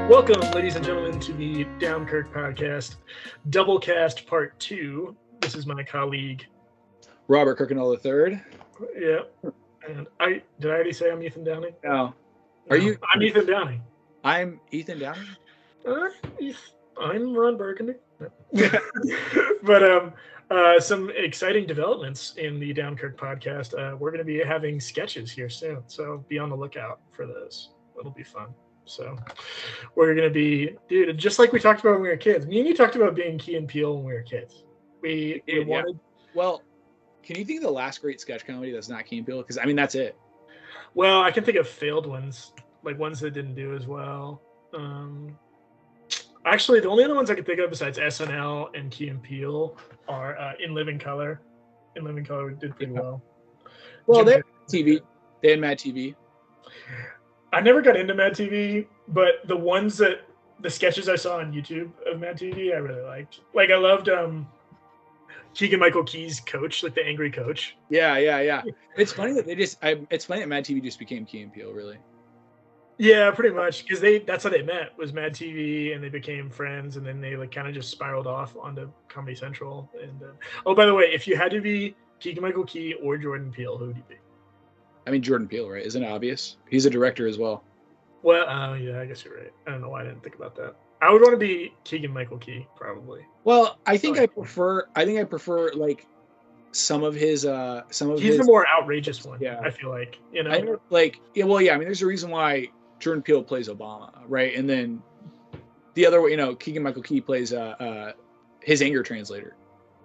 Welcome, ladies and gentlemen, to the Downkirk podcast, Doublecast Part 2. This is my colleague, Robert Kirkendall III. Yeah, and did I already say I'm Ethan Downing? No. Are you? I'm Ethan Downing. I'm Ethan Downing? I'm Ron Burgundy. But some exciting developments in the Downkirk podcast. We're going to be having sketches here soon, so be on the lookout for those. It'll be fun. So we're going to be, dude, just like we talked about when we were kids. Me and you talked about being Key and Peele when we were kids. We wanted. Well, can you think of the last great sketch comedy that's not Key and Peele? Because, I mean, that's it. Well, I can think of failed ones, like ones that didn't do as well. Actually, the only other ones I can think of besides SNL and Key and Peele are In Living Color. In Living Color did pretty well. Well, they had TV. They had Mad TV. I never got into Mad TV, but the sketches I saw on YouTube of Mad TV, I really liked. Like, I loved Keegan-Michael Key's coach, like the angry coach. Yeah. It's funny that it's funny that Mad TV just became Key and Peele, really. Yeah, pretty much, because that's how they met, was Mad TV, and they became friends, and then they like kind of just spiraled off onto Comedy Central. And oh, by the way, if you had to be Keegan-Michael Key or Jordan Peele, who would you be? I mean, Jordan Peele, right? Isn't it obvious? He's a director as well. Well, yeah, I guess you're right. I don't know why I didn't think about that. I would want to be Keegan-Michael Key, probably. Well, I think I prefer like some of his. He's the more outrageous one. Yeah, I feel like, you know. I mean, there's a reason why Jordan Peele plays Obama, right? And then the other way, Keegan-Michael Key plays his anger translator.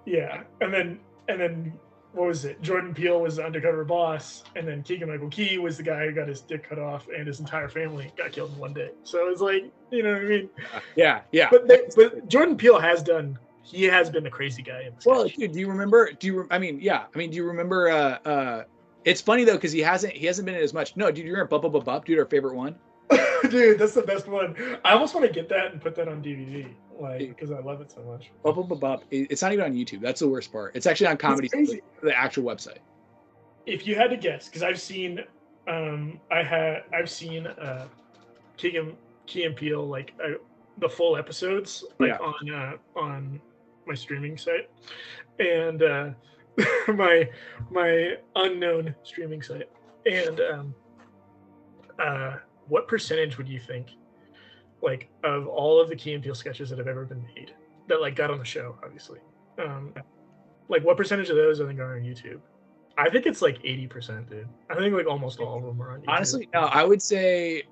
Yeah, and then what was it? Jordan Peele was the undercover boss, and then Keegan-Michael Key was the guy who got his dick cut off, and his entire family got killed in one day. So it's like, you know what I mean? Yeah. But Jordan Peele has been the crazy guy in this. Well, dude, do you remember? Do you remember? It's funny though, because he hasn't been in as much. No, dude, you remember Bup Bup Bup, dude, our favorite one. Dude, that's the best one. I almost want to get that and put that on DVD, like, because I love it so much. Bup Bup Bup Bup. It's not even on YouTube. That's the worst part. It's actually on Comedy, the actual website. If you had to guess, because I've seen, Key and Peele, like the full episodes, like on my streaming site, and my unknown streaming site, and what percentage would you think, like, of all of the Key and Peele sketches that have ever been made that like got on the show, obviously, like what percentage of those I think are on YouTube? I think it's like 80%, dude. I think like almost all of them are on YouTube. Honestly, no, I would say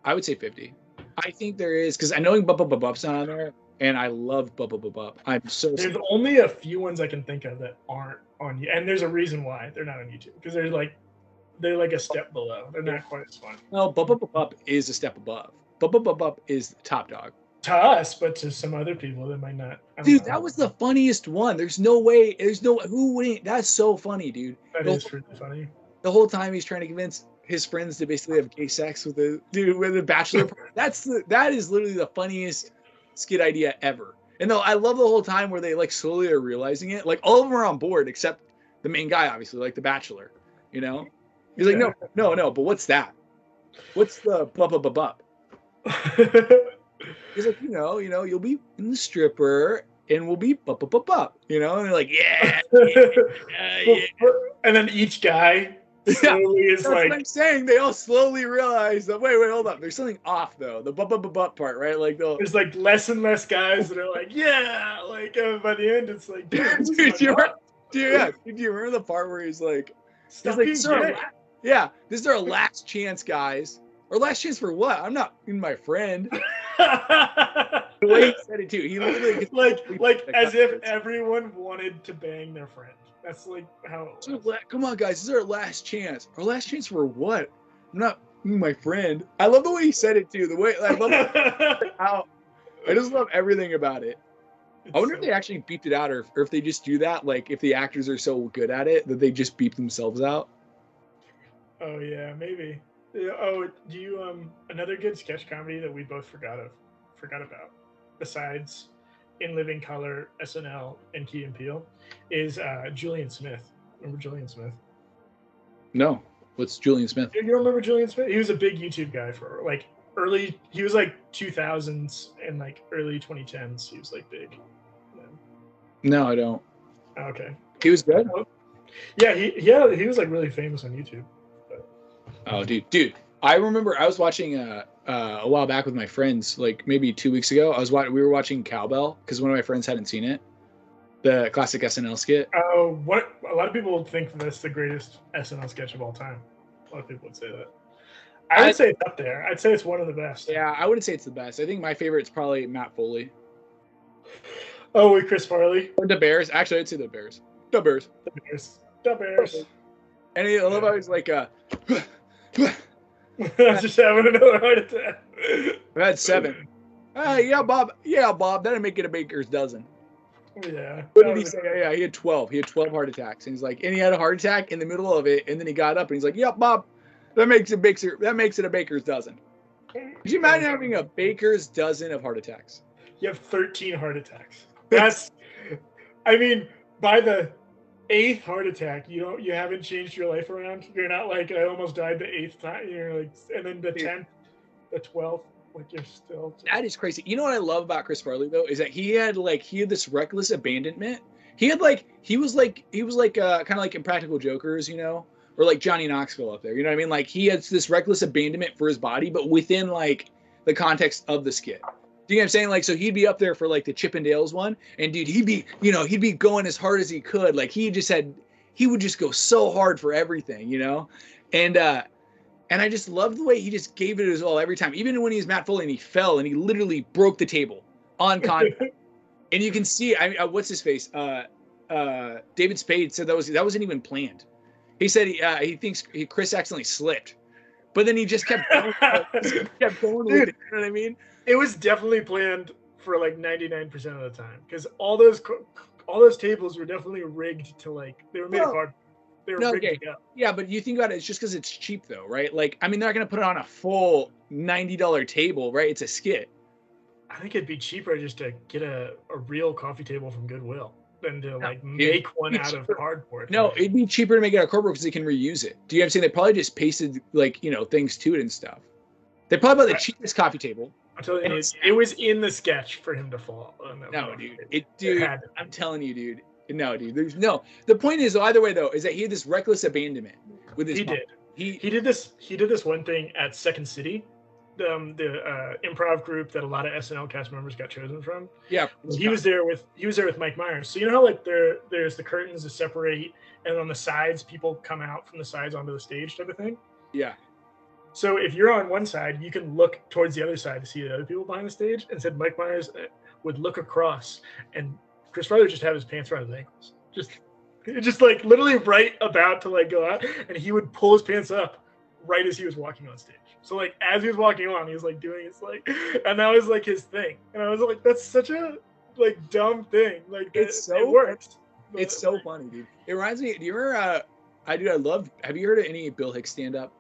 50. I think there is, because I know Bup Bup Bup Bup's not on there, and I love Bup Bup Bup Bup. There's only a few ones I can think of that aren't on you, and there's a reason why they're not on YouTube, because they're like a step below. They're not quite as fun. No, Bup Bup Bup Bup is a step above. Bup Bup Bup Bup is top dog. To us, but to some other people that might not. Dude, that was the funniest one. There's no way. Who wouldn't? That's so funny, dude. That is really funny. The whole time he's trying to convince his friends to basically have gay sex with the bachelor. That is literally the funniest skit idea ever. And though I love the whole time where they like slowly are realizing it. Like all of them are on board except the main guy, obviously, like the bachelor. You know, he's like, no. But what's that? What's the Bup Bup Bup Bup? He's like, you'll be in the stripper and we'll be Bup Bup Bup Bup. And they're like, yeah. And then each guy slowly is that's like. What I'm saying. They all slowly realize that. Wait, hold up. There's something off though. The Bup Bup Bup Bup part, right? Like there's like less and less guys that are like, yeah. Like by the end, it's like, dude, do you remember the part where he's like, this is our last chance, guys. Or last chance for what? I'm not in my friend. The way he said it too. He literally like as if everyone wanted to bang their friend. That's like how it was. Come on, guys. This is our last chance. Our last chance for what? I'm not my friend. I love the way he said it too. The way I love how I just love everything about it. I wonder if they actually beeped it out, or if they just do that. Like if the actors are so good at it that they just beep themselves out. Oh yeah, maybe. Oh, do you another good sketch comedy that we both forgot about, besides In Living Color, SNL, and Key and Peele, is Julian Smith. Remember Julian Smith? No. What's Julian Smith? You don't remember Julian Smith? He was a big YouTube guy for like he was like 2000s and like early 2010s. He was like big. No, I don't. Okay. He was good. Yeah, he was like really famous on YouTube. But... Oh, dude. I remember I was watching a while back with my friends, like maybe 2 weeks ago. We were watching Cowbell because one of my friends hadn't seen it, the classic SNL skit. Oh, what a lot of people think that's the greatest SNL sketch of all time. A lot of people would say that. I would say it's up there. I'd say it's one of the best. Yeah, I wouldn't say it's the best. I think my favorite is probably Matt Foley. Oh, with Chris Farley. Or the Bears. Actually, I'd say the Bears. The Bears. And I love how he's like, I was just having another heart attack. I've had 7. Yeah, Bob. That'd make it a baker's dozen. Yeah. What did he say? Yeah, he had 12. He had 12 heart attacks. And he's like, and he had a heart attack in the middle of it. And then he got up and he's like, yeah, Bob, that makes it a baker's dozen. Could you imagine having a baker's dozen of heart attacks? You have 13 heart attacks. That's, I mean, by the 8th heart attack, you haven't changed your life around. You're not like, I almost died the 8th time. You're like, and then the 10th, the 12th, like you're still. That is crazy. You know what I love about Chris Farley though is that he had this reckless abandonment. He was like kind of like Impractical Jokers, you know, or like Johnny Knoxville up there. You know what I mean? Like he had this reckless abandonment for his body, but within like the context of the skit. Do you know what I'm saying? Like, so he'd be up there for like the Chippendales one, and dude, he'd be going as hard as he could. Like he would just go so hard for everything, you know? And I just loved the way he just gave it his all every time. Even when he was Matt Foley and he fell and he literally broke the table on contact. And you can see, what's his face? David Spade said that wasn't even planned. He said he thinks Chris accidentally slipped, but then he just kept going, with it. You know what I mean? It was definitely planned for like 99% of the time because all those tables were definitely rigged to like they were made of hard. They were rigged to go. Yeah, but you think about it, it's just because it's cheap though, right? Like, I mean, they're not gonna put it on a full $90 table, right? It's a skit. I think it'd be cheaper just to get a real coffee table from Goodwill than to make one out of cardboard. No, it'd be cheaper to make it out of cardboard because they can reuse it. Do you know what I'm saying? They probably just pasted like, you know, things to it and stuff. They probably bought the cheapest coffee table. I'm telling you, it was in the sketch for him to fall. No, dude. I'm telling you, dude. No, dude. There's no. The point is, either way, though, is that he had this reckless abandonment with his. He did this. He did this one thing at Second City, the improv group that a lot of SNL cast members got chosen from. Yeah. He was there with Mike Myers. So you know how like there's the curtains to separate, and on the sides people come out from the sides onto the stage type of thing. Yeah. So if you're on one side, you can look towards the other side to see the other people behind the stage. And said Mike Myers would look across, and Chris Farley would just have his pants around his ankles, just like literally right about to like go out, and he would pull his pants up right as he was walking on stage. So like as he was walking on, he was like doing his like, and that was like his thing. And I was like, that's such a like dumb thing. Like it worked. It's so funny, dude. It reminds me. Do you remember? I love. Have you heard of any Bill Hicks stand up?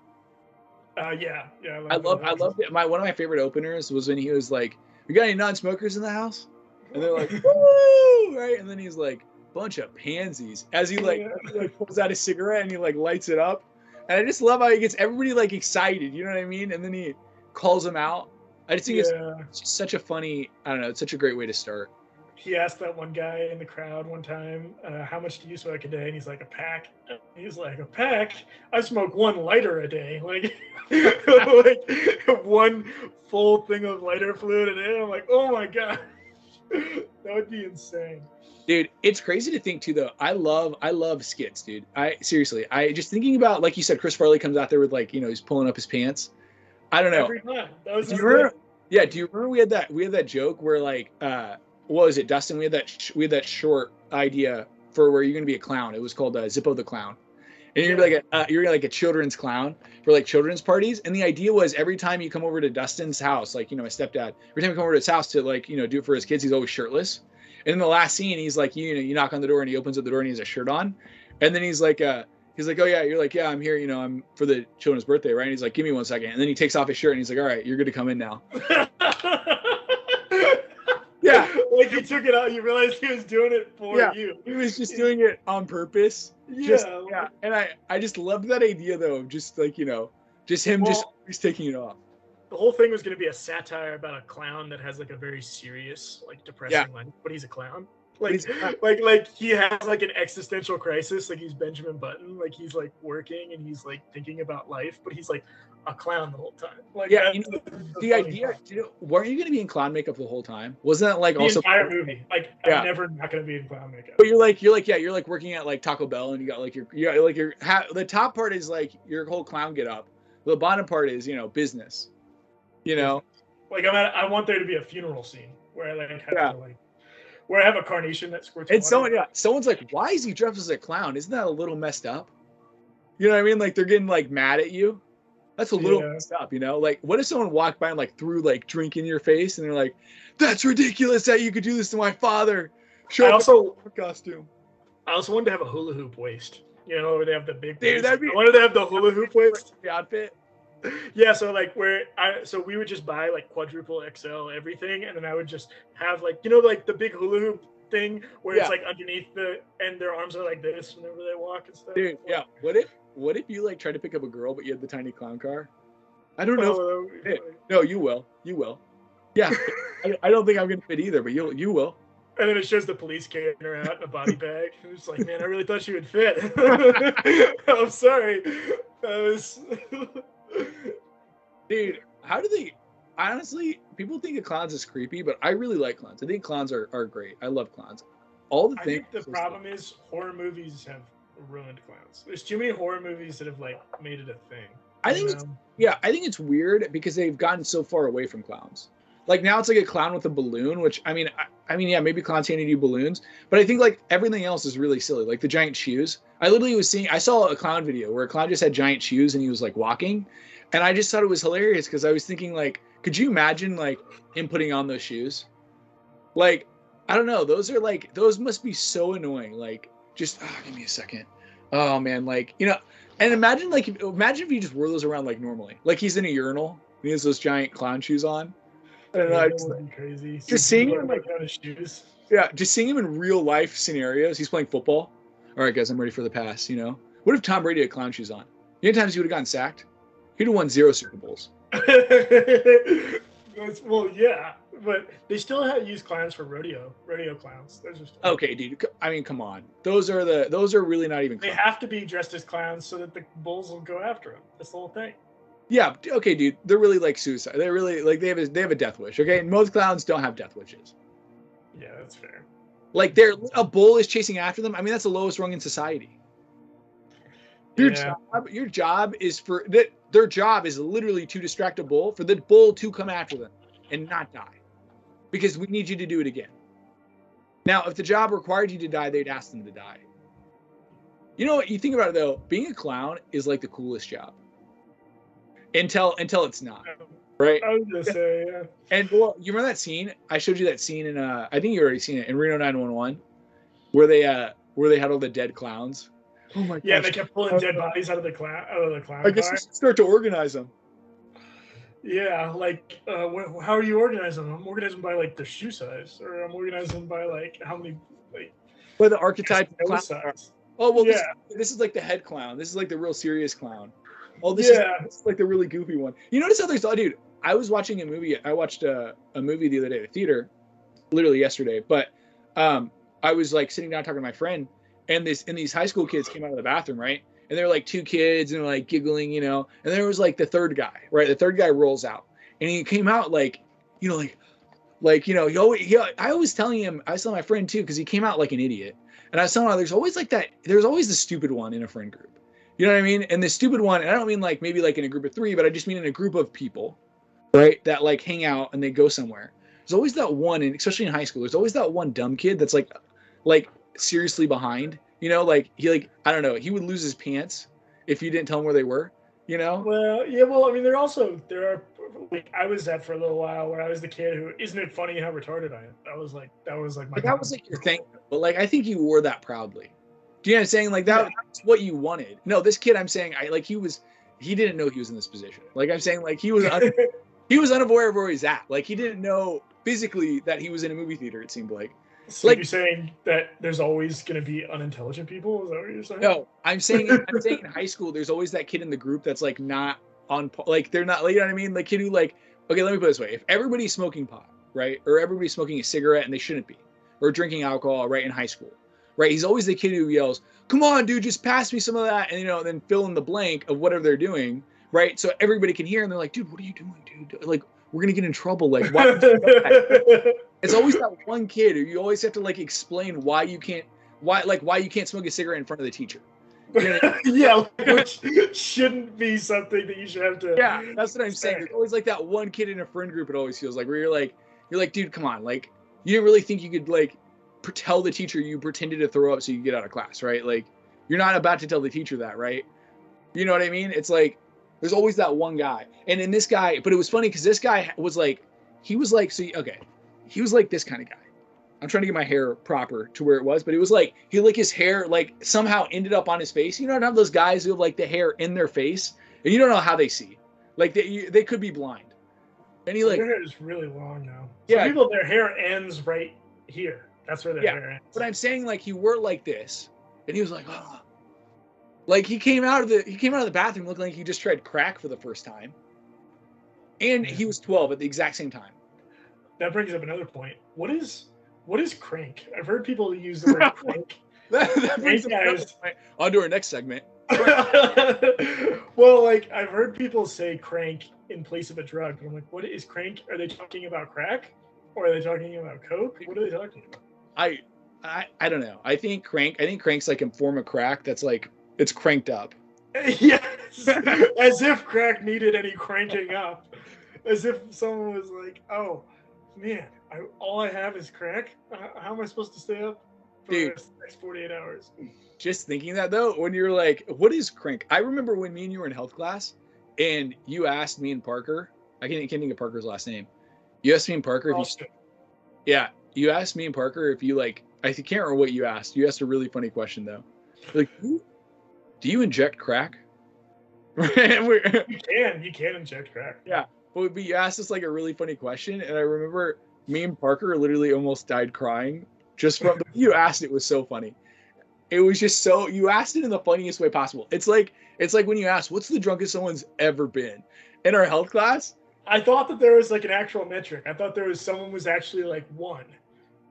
Yeah. I love it. One of my favorite openers was when he was like, "We got any non-smokers in the house?" And they're like, "Woo!" Right? And then he's like, "Bunch of pansies," as he like pulls out a cigarette and he like lights it up. And I just love how he gets everybody like excited. You know what I mean? And then he calls them out. I just think it's just such a funny. I don't know. It's such a great way to start. He asked that one guy in the crowd one time, how much do you smoke a day? And he's like, a pack. He's like, a pack? I smoke one lighter a day. Like, like one full thing of lighter fluid a day. I'm like, oh my God. That would be insane. Dude, it's crazy to think too, though. I love skits, dude. I just thinking about, like you said, Chris Farley comes out there with like, you know, he's pulling up his pants. I don't know. Every time. That was do you remember we had that joke where like, what was it, Dustin? We had that short idea for where you're gonna be a clown. It was called Zippo the Clown, and you're gonna be like a children's clown for like children's parties. And the idea was every time you come over to Dustin's house, like, you know, my stepdad, every time you come over to his house to like, you know, do it for his kids, he's always shirtless. And in the last scene, he's like, you know, you knock on the door and he opens up the door and he has a shirt on, and then he's like, oh yeah, you're like, yeah, I'm here, you know, I'm for the children's birthday, right? And he's like, give me 1 second, and then he takes off his shirt and he's like, all right, you're good to come in now. Yeah, like he took it out. You realized he was doing it for you. He was just doing it on purpose. And I just loved that idea though, of just like, you know, just him just taking it off. the whole thing was going to be a satire about a clown that has like a very serious, like depressing life, but he's a clown. Like he has like an existential crisis, like he's Benjamin Button, like he's like working and he's like thinking about life, but he's like a clown the whole time. Like the idea, weren't you going to be in clown makeup the whole time? Wasn't that like the also entire movie? Like I'm never not going to be in clown makeup. But you're like working at like Taco Bell and you got like the top part is like your whole clown get up. The bottom part is, business. Like I want there to be a funeral scene where I like have to like where I have a carnation that squirts water. Someone's like, why is he dressed as a clown? Isn't that a little messed up? You know what I mean? Like they're getting like mad at you. That's a little messed up, Like what if someone walked by and like threw like drink in your face and they're like, that's ridiculous that you could do this to my father. I also costume. I also wanted to have a hula hoop waist. Where they have the big waist. I wanted to have the hula hoop waist. The outfit. Yeah, so like so we would just buy like quadruple XL everything, and then I would just have like like the big hula hoop thing where it's like underneath and their arms are like this whenever they walk and stuff. Dude, yeah. What if you like try to pick up a girl but you had the tiny clown car? I don't know. No, you will. You will. Yeah. I don't think I'm gonna fit either, but you will. And then it shows the police carrying her out in a body bag. It's like, man, I really thought she would fit. I'm sorry. Dude, how do they? Honestly, people think of clowns as creepy, but I really like clowns. I think clowns are great. I love clowns. I think the problem is horror movies have ruined clowns. There's too many horror movies that have like made it a thing. I think it's weird because they've gotten so far away from clowns. Like now it's like a clown with a balloon, which I mean, maybe clowns handing you balloons, but I think like everything else is really silly. Like the giant shoes. I saw a clown video where a clown just had giant shoes and he was like walking, and I just thought it was hilarious because I was thinking like, could you imagine like him putting on those shoes? Like, I don't know. Those must be so annoying. Like, just give me a second. Oh man, like and imagine if he just wore those around like normally. Like he's in a urinal and he has those giant clown shoes on. I don't know. I just crazy. Just seeing him like out of shoes. Yeah, just seeing him in real life scenarios. He's playing football. All right, guys, I'm ready for the pass. What if Tom Brady had clown shoes on? You know how times he would have gotten sacked? He'd have won 0 Super Bowls. Well, yeah, but they still use clowns for rodeo clowns. Those are still okay, dude. I mean, come on. Those are really not even clowns. They have to be dressed as clowns so that the bulls will go after them. That's the whole thing. Yeah, okay, dude. They're really like suicide. They're really like they have a death wish. Okay, and most clowns don't have death wishes. Yeah, that's fair. Like a bull is chasing after them. I mean, that's the lowest rung in society. Your job is their job is literally to distract a bull for the bull to come after them and not die, because we need you to do it again. Now, if the job required you to die, they'd ask them to die. You know what? You think about it though. Being a clown is like the coolest job. Until it's not, right? I was gonna say, yeah. And well, you remember that scene? I showed you that scene in I think you already seen it in Reno 911, where they had all the dead clowns. Oh my god! Yeah, they kept pulling dead bodies out of the clown. I guess we should start to organize them. Yeah, like how are you organizing them? I'm organizing them by like their shoe size, or I'm organizing them by like how many like. By the archetype of clown size. Oh well, yeah. This is like the head clown. This is like the real serious clown. Oh, this is like the really goofy one. You notice how dude, I was watching a movie. I watched a movie the other day at the theater, literally yesterday. But I was like sitting down talking to my friend, and these high school kids came out of the bathroom, right? And they're like 2 kids, and they're like giggling, and there was like the third guy, right? The third guy rolls out, and he came out I was telling my friend too, because he came out like an idiot, and I was telling him there's always the stupid one in a friend group. You know what I mean? And the stupid one, and I don't mean like maybe like in a group of 3, but I just mean in a group of people, right? That like hang out and they go somewhere. There's always that one, and especially in high school, there's always that one dumb kid that's like seriously behind. Like he I don't know, he would lose his pants if you didn't tell him where they were. Well, yeah. Well, I mean, there are like I was that for a little while where I was the kid who isn't it funny how retarded I am? That was like my. That was like your thing, but like I think you wore that proudly. Do you know what I'm saying? Like that's what you wanted. No, this kid, I'm saying, he didn't know he was in this position. Like I'm saying, like he was unaware of where he's at. Like he didn't know physically that he was in a movie theater. It seemed like. So you're saying that there's always going to be unintelligent people? Is that what you're saying? No, I'm saying in high school, there's always that kid in the group that's like not like they're not, you know what I mean? Like kid who like, okay, let me put it this way: if everybody's smoking pot, right, or everybody's smoking a cigarette and they shouldn't be, or drinking alcohol, right, in high school, right, he's always the kid who yells, "Come on, dude, just pass me some of that," and then fill in the blank of whatever they're doing, right, so everybody can hear, and they're like, "Dude, what are you doing, dude? Like, we're gonna get in trouble. Like, why?" It's always that one kid who you always have to like explain why you can't smoke a cigarette in front of the teacher. You know? Yeah, which shouldn't be something that you should have to. Yeah, that's what I'm saying. There's always like that one kid in a friend group. It always feels like where you're like, dude, come on, like you didn't really think you could like tell the teacher you pretended to throw up so you could get out of class, right? Like you're not about to tell the teacher that, right? You know what I mean? It's like there's always that one guy, and in this guy, but it was funny because this guy was like, he was like this kind of guy. I'm trying to get my hair proper to where it was, but it was like his hair like somehow ended up on his face. You don't have those guys who have like the hair in their face and you don't know how they see. Like they could be blind. And their hair is really long now. Yeah, some people, their hair ends right here. That's where their hair ends. But I'm saying like he wore like this, and he was like, oh, like he came out of the bathroom looking like he just tried crack for the first time, and he was 12 at the exact same time. That brings up another point. What is crank? I've heard people use the word crank. that brings up another point. On to our next segment. Well, like I've heard people say crank in place of a drug, but I'm like, what is crank? Are they talking about crack, or are they talking about coke? What are they talking about? I don't know. I think crank's like a form of crack that's like it's cranked up. Yes, as if crack needed any cranking up. As if someone was like, "Oh, man, all I have is crack. How am I supposed to stay up for the next 48 hours?" Just thinking that though, when you're like, "What is crank?" I remember when me and you were in health class, and you asked me and Parker. I can't think of Parker's last name. You asked me and Parker if you. Yeah, you asked me and Parker if you like. I can't remember what you asked. You asked a really funny question though. Like, do you inject crack? You can inject crack. Yeah, but you asked us like a really funny question, and I remember me and Parker literally almost died crying just from the way you asked. It was so funny. It was just so, you asked it in the funniest way possible. It's like when you ask, what's the drunkest someone's ever been? In our health class, I thought that there was like an actual metric. I thought there was someone was actually like 1.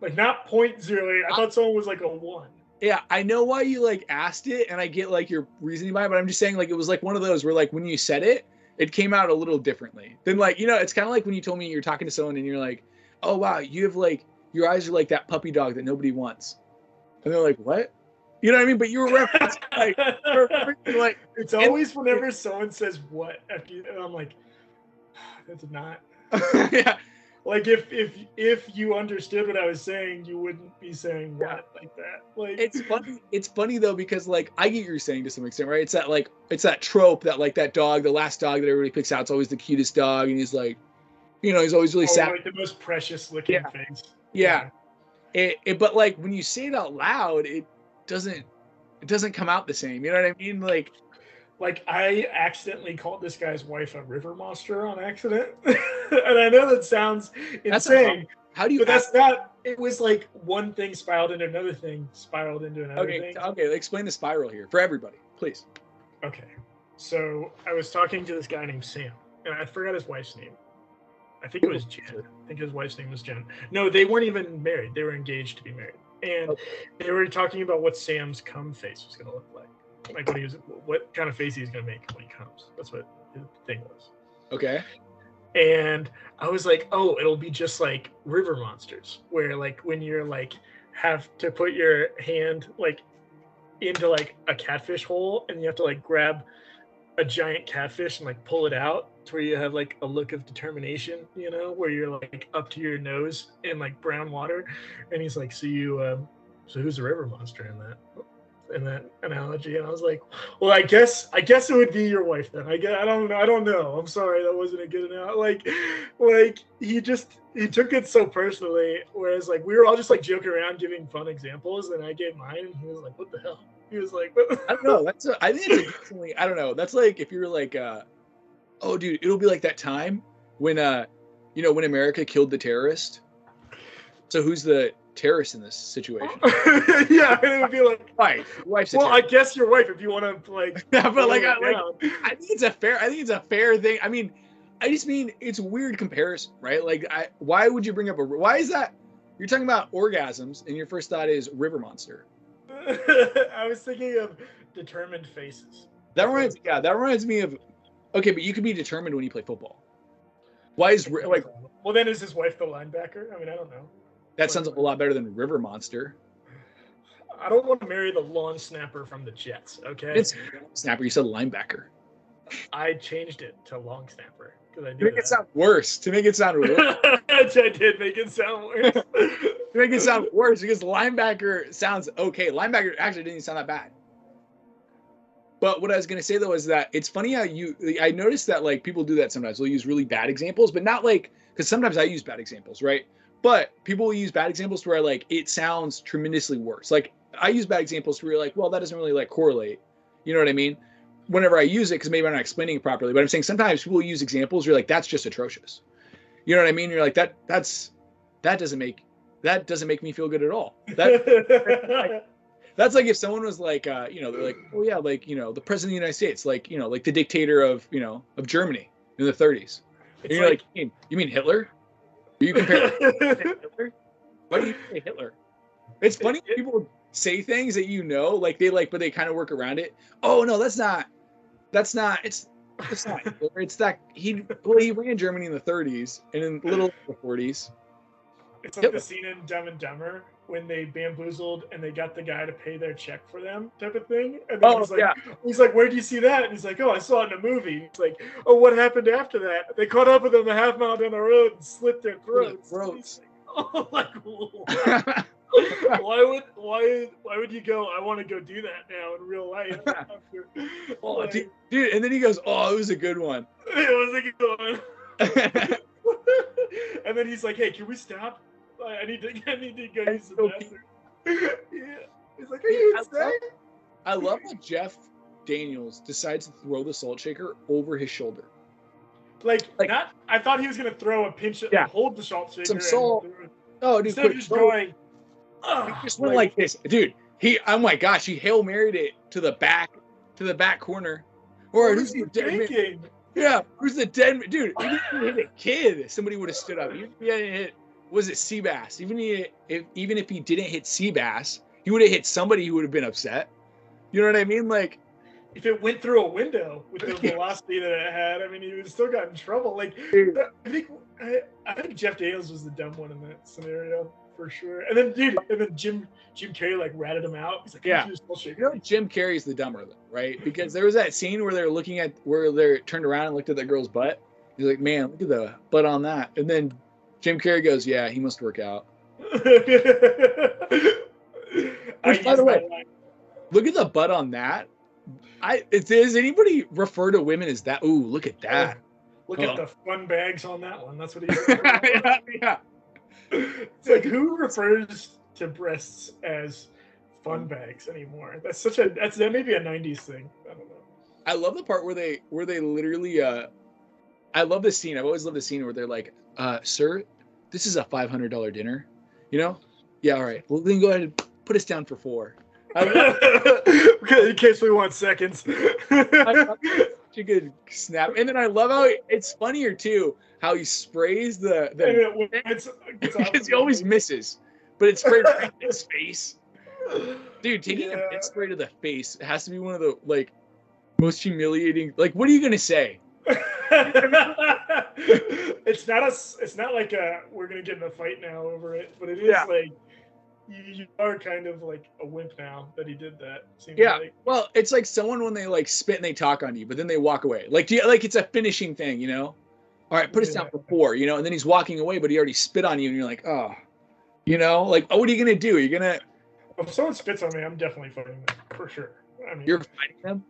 Like not 0.08. I thought someone was like a 1. Yeah, I know why you like asked it, and I get like your reasoning by it, but I'm just saying like it was like one of those where like when you said it, it came out a little differently. Then like, it's kind of like when you told me you're talking to someone and you're like, oh wow, you have like, your eyes are like that puppy dog that nobody wants. And they're like, what? You know what I mean? But you were referencing like it's always whenever someone says what after you, and I'm like, that's not. Yeah. Like if you understood what I was saying, you wouldn't be saying what like that. Like it's funny though, because like I get what you're saying to some extent, right? It's that trope that like that dog, the last dog that everybody picks out, it's always the cutest dog, and he's like, he's always really sad. Like the most precious looking face. Yeah. But like when you say it out loud, it doesn't come out the same. You know what I mean? Like I accidentally called this guy's wife a river monster on accident. And I know that sounds insane. How do you? But that's not. It was like one thing spiraled into another thing, spiraled into another thing. Okay. Explain the spiral here for everybody, please. Okay. So I was talking to this guy named Sam, and I forgot his wife's name. I think it was Jen. I think his wife's name was Jen. No, they weren't even married. They were engaged to be married. And they were talking about what Sam's cum face was going to look like. Like what kind of face he was going to make when he comes. That's what the thing was. Okay. And I was like, oh, it'll be just like river monsters, where like when you're like have to put your hand like into like a catfish hole, and you have to like grab a giant catfish and like pull it out to where you have like a look of determination, where you're like up to your nose in like brown water. And he's like, so who's the river monster in that analogy? And I was like, well, I guess it would be your wife then. I don't know. I'm sorry, that wasn't a good analogy. Like he took it so personally, whereas like we were all just like joking around giving fun examples, and I gave mine, and he was like, what the hell? He was like, I don't know. I think it's definitely, I don't know. That's like if you're like, oh, dude, it'll be like that time when when America killed the terrorist. So who's the terrorist in this situation. Yeah, it would be like, Wife's a well, terrorist. I guess your wife, if you want to like. Yeah, but like, boil it down. I think it's a fair thing. I mean, I just mean it's a weird comparison, right? Like, why would you bring up why is that? You're talking about orgasms, and your first thought is river monster. I was thinking of determined faces. That reminds me of. Okay, but you could be determined when you play football. Why is like? Well, then is his wife the linebacker? I mean, I don't know. That sounds a whole lot better than river monster. I don't want to marry the long snapper from the Jets. Okay. It's snapper. You said linebacker. I changed it to long snapper because I To knew make it sound worse. To make it sound worse. I did make it sound worse. To make it sound worse because linebacker sounds okay. Linebacker actually didn't sound that bad. But what I was gonna say though is that it's funny how I noticed that like people do that sometimes. They'll use really bad examples, but not like because sometimes I use bad examples, right? But people will use bad examples where like it sounds tremendously worse. Like I use bad examples where you're like, well, that doesn't really like correlate. You know what I mean? Whenever I use it, because maybe I'm not explaining it properly. But I'm saying sometimes people use examples. You're like, that's just atrocious. You know what I mean? You're like that doesn't make me feel good at all. That's like if someone was like, they're like, oh yeah, like the president of the United States, like like the dictator of Germany in the 30s. And you're like, you mean Hitler? Are you comparing Hitler? Why do you say Hitler? It's funny when people say things that like but they kind of work around it. Oh no, it's not Hitler. It's that he ran Germany in the 30s and in the 40s. It's like the scene in Dumb and Dumber when they bamboozled and they got the guy to pay their check for them, type of thing. And then he's like, where do you see that? And he's like, oh, I saw it in a movie. It's like, oh, what happened after that? They caught up with them a half mile down the road and slit their throats. Like, oh, like, why would you go? I want to go do that now in real life. Dude, and then he goes, oh, it was a good one. It was a good one. And then he's like, hey, can we stop? I need to go use the bathroom. Yeah. He's like, are you insane? I love how Jeff Daniels decides to throw the salt shaker over his shoulder. Like not. I thought he was gonna throw a pinch, hold the salt shaker. Some salt. Oh, dude, instead of just going. He just went like this, dude. Oh my gosh, he Hail Married it to the back corner. Or who's the dead man? Yeah, who's the dead man? Dude, even if he hit a kid, somebody would have stood up. Even if he hadn't hit, was it Seabass? Even if he didn't hit Seabass, he would have hit somebody who would have been upset. You know what I mean? Like, if it went through a window with the velocity that it had, I mean, he would still got in trouble. Like, I think Jeff Daniels was the dumb one in that scenario for sure. And then, Jim Carrey like ratted him out. He's like, yeah, Jim Carrey's the dumber, right? Because there was that scene where they're turned around and looked at that girl's butt. He's like, man, look at the butt on that. And then Jim Carrey goes, yeah, he must work out. Which, by the way, look at the butt on that. Does anybody refer to women as that? Ooh, look at that. Look at the fun bags on that one. That's what he's saying. Yeah. It's like, who refers to breasts as fun bags anymore? That may be a 90s thing. I don't know. I love the part where they literally I love this scene. I've always loved the scene where they're like, sir, this is a $500 dinner. Yeah, all right. Well, then go ahead and put us down for $4. In case we want seconds. You could snap. And then I love how it's funnier too, how he sprays because he always misses, but it's sprayed right in his face. Dude, taking a pit spray to the face has to be one of the like most humiliating. Like, what are you gonna say? It's not like we're gonna get in a fight now over it, but it is like you are kind of like a wimp now that he did that. Like. Well, it's like someone when they like spit and they talk on you, but then they walk away. Like, it's a finishing thing, All right, put us down for $4, and then he's walking away, but he already spit on you, and you're like, oh, like, what are you gonna do? You're gonna. If someone spits on me, I'm definitely fighting them for sure. I mean, you're fighting them.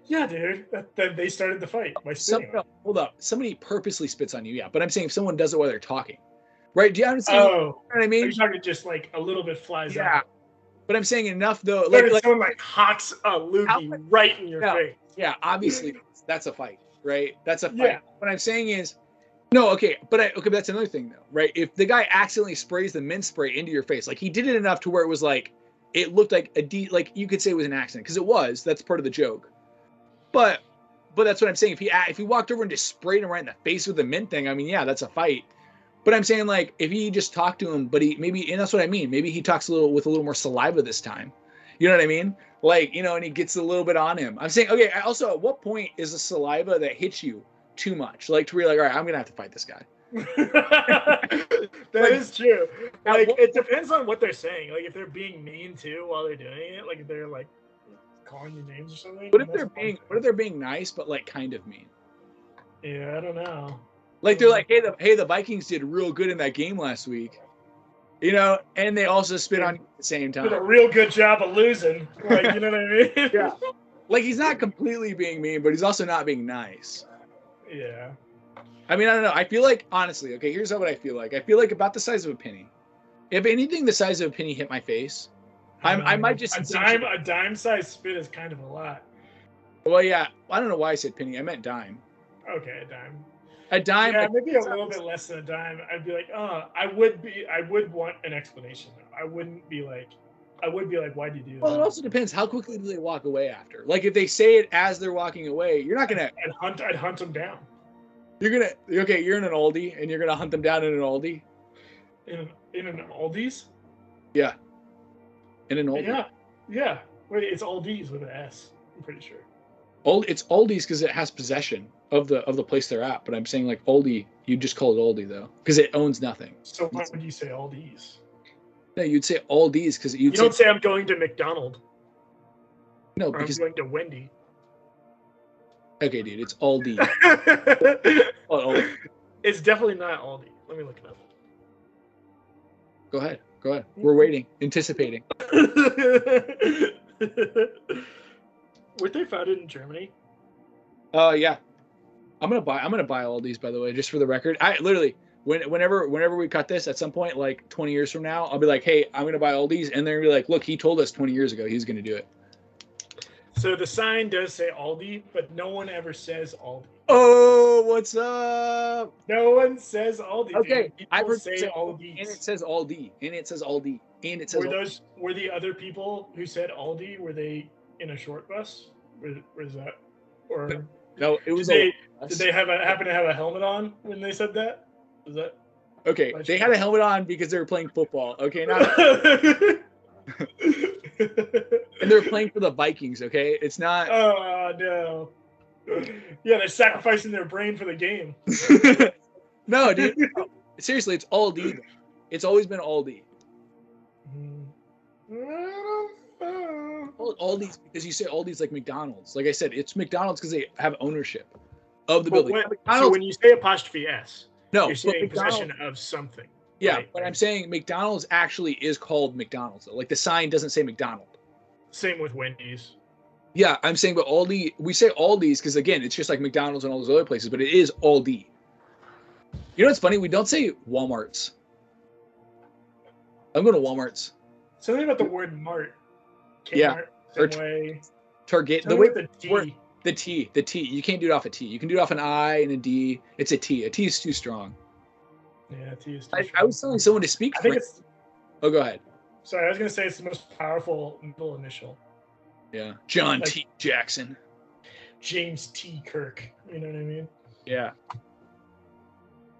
Yeah, dude. Then they started the fight by spitting. Hold up. Somebody purposely spits on you, yeah. But I'm saying if someone does it while they're talking, right? Do you understand? Oh, you know what I mean? You're talking just like a little bit flies out. But I'm saying enough though. Like someone like hawks a loogie right in your face. Yeah, obviously that's a fight, right? That's a fight. Yeah. What I'm saying is, No, okay, but that's another thing though, right? If the guy accidentally sprays the mint spray into your face, like he did it enough to where it was like it looked like like you could say it was an accident because it was. That's part of the joke. But that's what I'm saying. If he walked over and just sprayed him right in the face with the mint thing, I mean, yeah, that's a fight. But I'm saying like if he just talked to him, but he maybe, and that's what I mean. Maybe he talks with a little more saliva this time. You know what I mean? Like, and he gets a little bit on him. I'm saying, okay. Also, at what point is the saliva that hits you too much? Like to where you're like, all right, I'm gonna have to fight this guy. That is true. Like it depends on what they're saying. Like if they're being mean too while they're doing it, like if they're like calling you names or something. What if they're being nice but like kind of mean? Yeah, I don't know. Like they're like, hey, the Vikings did real good in that game last week. And they also spit on you at the same time. Did a real good job of losing. Like, you know what I mean? Yeah. Like he's not completely being mean, but he's also not being nice. Yeah. I mean, I don't know. I feel like, honestly, okay, here's what I feel like. I feel like about the size of a penny. If anything the size of a penny hit my face, I might just... A dime-sized spit is kind of a lot. Well, yeah. I don't know why I said penny. I meant dime. Okay, a dime. A dime. Yeah, maybe a little bit less than a dime. I'd be like, I would want an explanation though. I would be like, why'd you do that? Well, it also depends. How quickly do they walk away after? Like, if they say it as they're walking away, you're not gonna. I'd hunt them down. You're in an Aldi, and you're gonna hunt them down in an Aldi. In an Aldi's? Yeah. In an Aldi. Yeah. Wait, it's Aldi's with an S. I'm pretty sure. It's Aldi's because it has possession of the place they're at. But I'm saying like Aldi, you just call it Aldi though, because it owns nothing. So why would you say Aldi's? No, you'd say Aldi's because you don't say I'm going to McDonald's. No, or because I'm going to Wendy. Okay, dude, it's Aldi. Aldi. It's definitely not Aldi. Let me look it up. Go ahead. We're waiting, anticipating. Were they founded in Germany? Yeah. I'm gonna buy all these, by the way, just for the record. I literally, whenever we cut this at some point, like 20 years from now, I'll be like, hey, I'm gonna buy all these, and they're gonna be like, look, he told us 20 years ago he's gonna do it. So the sign does say Aldi, but no one ever says Aldi. Oh, what's up? No one says Aldi. Okay, I would say Aldi, and it says Aldi, and it says Aldi, and it says. Were the other people who said Aldi? Were they in a short bus? Was that, or no? It was. Did they happen to have a helmet on when they said that? Was that? Okay, they had a helmet on because they were playing football. Okay, not. And they're playing for the Vikings. Okay, it's not. Oh no. Yeah, they're sacrificing their brain for the game. No, dude. Seriously, it's Aldi. It's always been Aldi. Aldi's because you say Aldi's like McDonald's. Like I said, it's McDonald's because they have ownership of the building. So when you say apostrophe S, no, you're saying possession of something. Yeah, right? But I'm saying McDonald's actually is called McDonald's. Like the sign doesn't say McDonald. Same with Wendy's. Yeah, I'm saying, but Aldi, we say Aldi's because again, it's just like McDonald's and all those other places, but it is Aldi. You know what's funny? We don't say Walmart's. I'm going to Walmart's. Something about the word mart. Kmart, or Target. The way the T. You can't do it off a T. You can do it off an I and a D. It's a T. A T is too strong. Yeah, T is too strong. I was telling someone to speak French. Oh, go ahead. Sorry, I was going to say it's the most powerful middle initial. Yeah. John T. Jackson. James T. Kirk. You know what I mean? Yeah.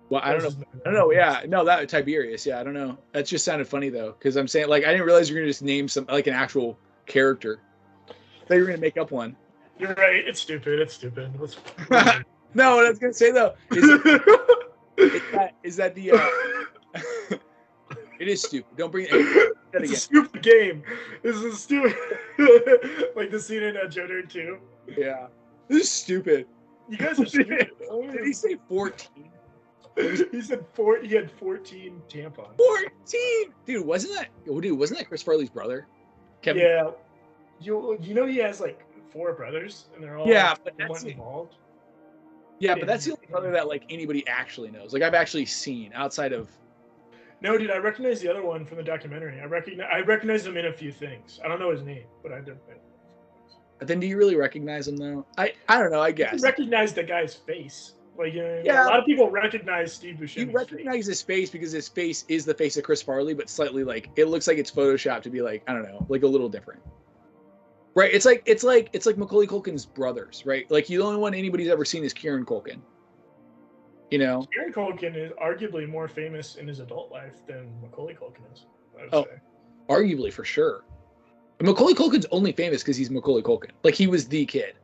Well, I don't know. Yeah. No, that Tiberius. Yeah, I don't know. That just sounded funny though, because I'm saying like I didn't realize you were gonna just name some like an actual character. I thought you were gonna make up one. You're right. It's stupid. No, what I was gonna say though is that the it is stupid. Don't bring it. It's a stupid game. This is stupid. Like the scene in Joe Dirt 2. Yeah. This is stupid. You guys are stupid. Did he say 14? He said he had 14 tampons. 14, dude. Wasn't that Chris Farley's brother? Kevin? Yeah. You know he has like 4 brothers, and they're all but that's involved. Yeah, but that's the only brother that like anybody actually knows. Like I've actually seen outside of. No, dude, I recognize the other one from the documentary. I recognize him in a few things. I don't know his name, but I do. Then do you really recognize him though? I don't know. I guess. I recognize the guy's face. Like, you know what I mean? Yeah. A lot of people recognize Steve Buscemi's You recognize his face because his face is the face of Chris Farley, but slightly like it looks like it's photoshopped to be like, I don't know, like a little different. Right? It's like Macaulay Culkin's brothers, right? Like the only one anybody's ever seen is Kieran Culkin. You know? Kieran Culkin is arguably more famous in his adult life than Macaulay Culkin is, I would say. Arguably, for sure. Macaulay Culkin's only famous because he's Macaulay Culkin. Like, he was the kid.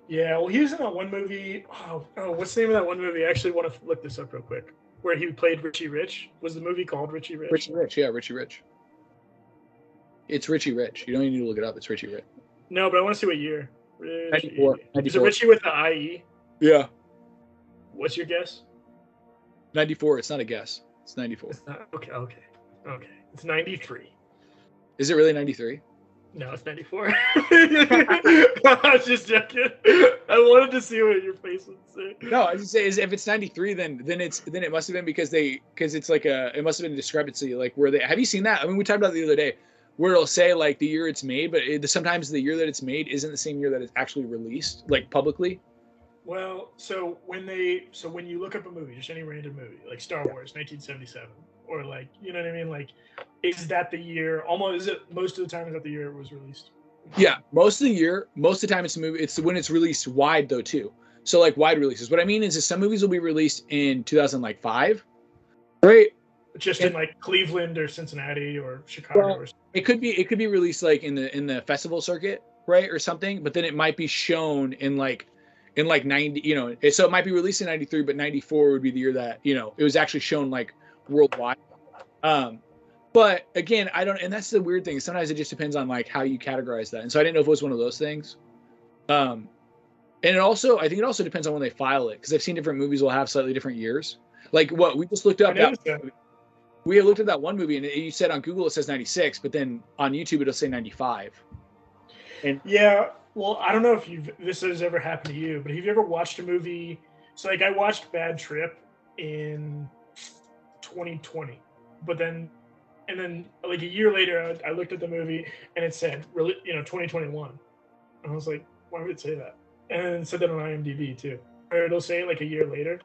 Yeah, well, he was in that one movie. Oh, what's the name of that one movie? I actually want to look this up real quick. Where he played Richie Rich. Was the movie called Richie Rich? Richie Rich, yeah, Richie Rich. It's Richie Rich. You don't even need to look it up. It's Richie Rich. No, but I want to see what year. 94. Is it Richie with the IE? Yeah. What's your guess? 94. It's not a guess. It's 94. It's not, okay. It's 93. Is it really 93? No, it's 94. I was just joking. I wanted to see what your face would say. No, I was just say is if it's 93, then it must have been because it's like it must have been a discrepancy, like where they have you seen that? I mean, we talked about it the other day, where it'll say like the year it's made, but sometimes the year that it's made isn't the same year that it's actually released, like publicly. Well, so when you look up a movie, just any random movie, like Star Wars, 1977, or like, you know what I mean? Like, is that the year? Almost, is it most of the time is that the year it was released? Yeah, most of the time it's a movie. It's when it's released wide though too. So like wide releases. What I mean is some movies will be released in 2005, right? Just in like Cleveland or Cincinnati or Chicago. Well, or it could be released like in the festival circuit, right, or something. But then it might be shown in like 90, you know. So it might be released in 93, but 94 would be the year that, you know, it was actually shown like worldwide. But again, I don't, and that's the weird thing. Sometimes it just depends on like how you categorize that. And so I didn't know if it was one of those things. And I think it also depends on when they file it, because I've seen different movies will have slightly different years. Like what we just looked up. We looked at that one movie, and you said on Google it says 96, but then on YouTube it'll say 95. And yeah, well, I don't know if this has ever happened to you, but have you ever watched a movie? So like I watched Bad Trip in 2020, but then like a year later I looked at the movie and it said, you know, 2021, and I was like, why would it say that? And it said that on IMDb too, or it'll say it like a year later.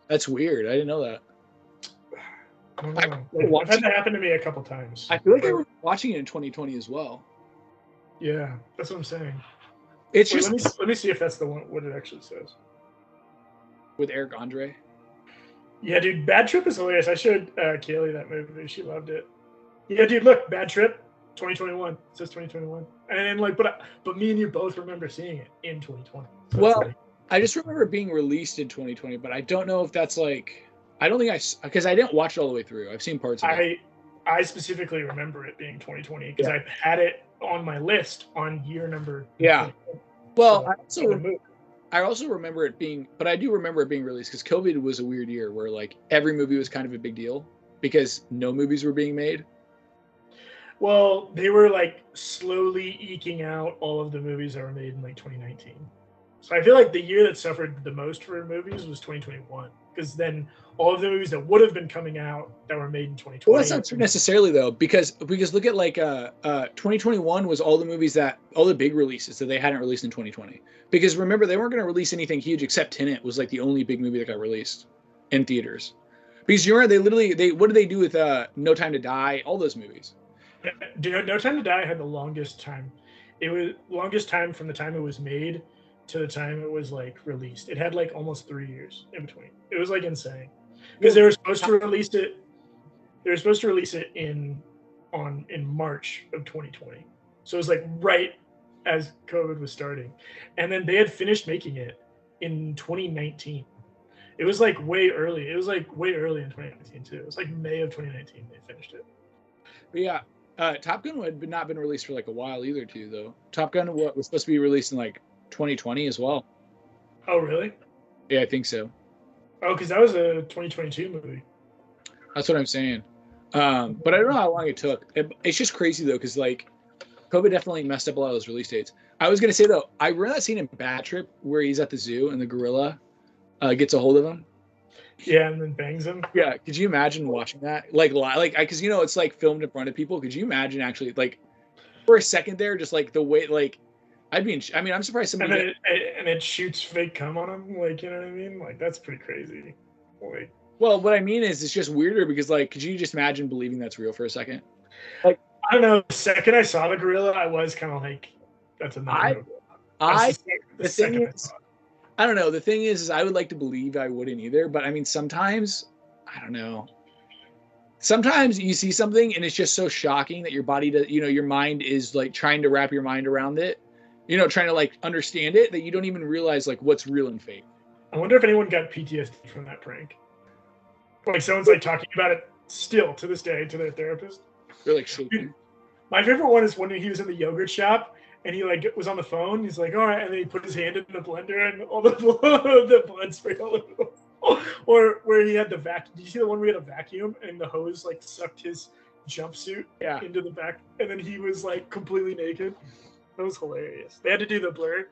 That's weird. I didn't know that. I don't know. Like, I've had that happen to me a couple times. I feel like I was watching it in 2020 as well. Yeah, that's what I'm saying. It's Wait, just let me see if that's the one. What it actually says. With Eric Andre. Yeah, dude, Bad Trip is hilarious. I showed Kaylee that movie. She loved it. Yeah, dude, look, Bad Trip, 2021. It says 2021. And then like, but me and you both remember seeing it in 2020. So well, I just remember it being released in 2020, but I don't know if that's like. I don't think because I didn't watch it all the way through. I've seen parts of it. I specifically remember it being 2020 because I've had it on my list on year number. Yeah. Well, so, I also remember it being, but I do remember it being released because COVID was a weird year where like every movie was kind of a big deal because no movies were being made. Well, they were like slowly eking out all of the movies that were made in like 2019. So I feel like the year that suffered the most for movies was 2021. Because then all of the movies that would have been coming out that were made in 2020. Well, that's not true necessarily though, because look at like 2021 was all the big releases that they hadn't released in 2020. Because remember, they weren't going to release anything huge except Tenet was like the only big movie that got released in theaters. Because you remember what did they do with No Time to Die? All those movies. No Time to Die had the longest time. It was longest time from the time it was made to the time it was like released. It had like almost 3 years in between. It was like insane because they were supposed to release it. They were supposed to release it in March of 2020. So it was like right as COVID was starting, and then they had finished making it in 2019. It was like way early. It was like way early in 2019 too. It was like May of 2019 they finished it. But yeah, Top Gun had not been released for like a while either too though. Top Gun was supposed to be released in like 2020 as well. Oh really? Yeah, I think so. Oh, because that was a 2022 movie. That's what I'm saying. But I don't know how long it took. It's just crazy though, because like COVID definitely messed up a lot of those release dates. I was gonna say though, I remember that scene in Bad Trip where he's at the zoo and the gorilla gets a hold of him. Yeah, and then bangs him. Yeah, could you imagine watching that? Because you know it's like filmed in front of people. Could you imagine actually like for a second there, just like the way like I'm surprised somebody. And and it shoots fake cum on him. Like, you know what I mean? Like, that's pretty crazy. Like, Well, what I mean is, it's just weirder because, like, could you just imagine believing that's real for a second? Like, I don't know. The second I saw the gorilla, I was kind of like, that's a not real gorilla. The thing is, I don't know. The thing is I would like to believe I wouldn't either. But I mean, sometimes, I don't know. Sometimes you see something and it's just so shocking that your body does, your mind is like trying to wrap your mind around it, trying to like understand it, that you don't even realize like what's real and fake. I wonder if anyone got PTSD from that prank. Like, someone's like talking about it still to this day to their therapist. They're like shaking. My favorite one is when he was in the yogurt shop and he like was on the phone. He's like, all right, and then he put his hand in the blender and all the blood sprayed all over. Or where he had the vacuum. Did you see the one where he had a vacuum and the hose like sucked his jumpsuit into the back, and then he was like completely naked? That was hilarious. They had to do the blur.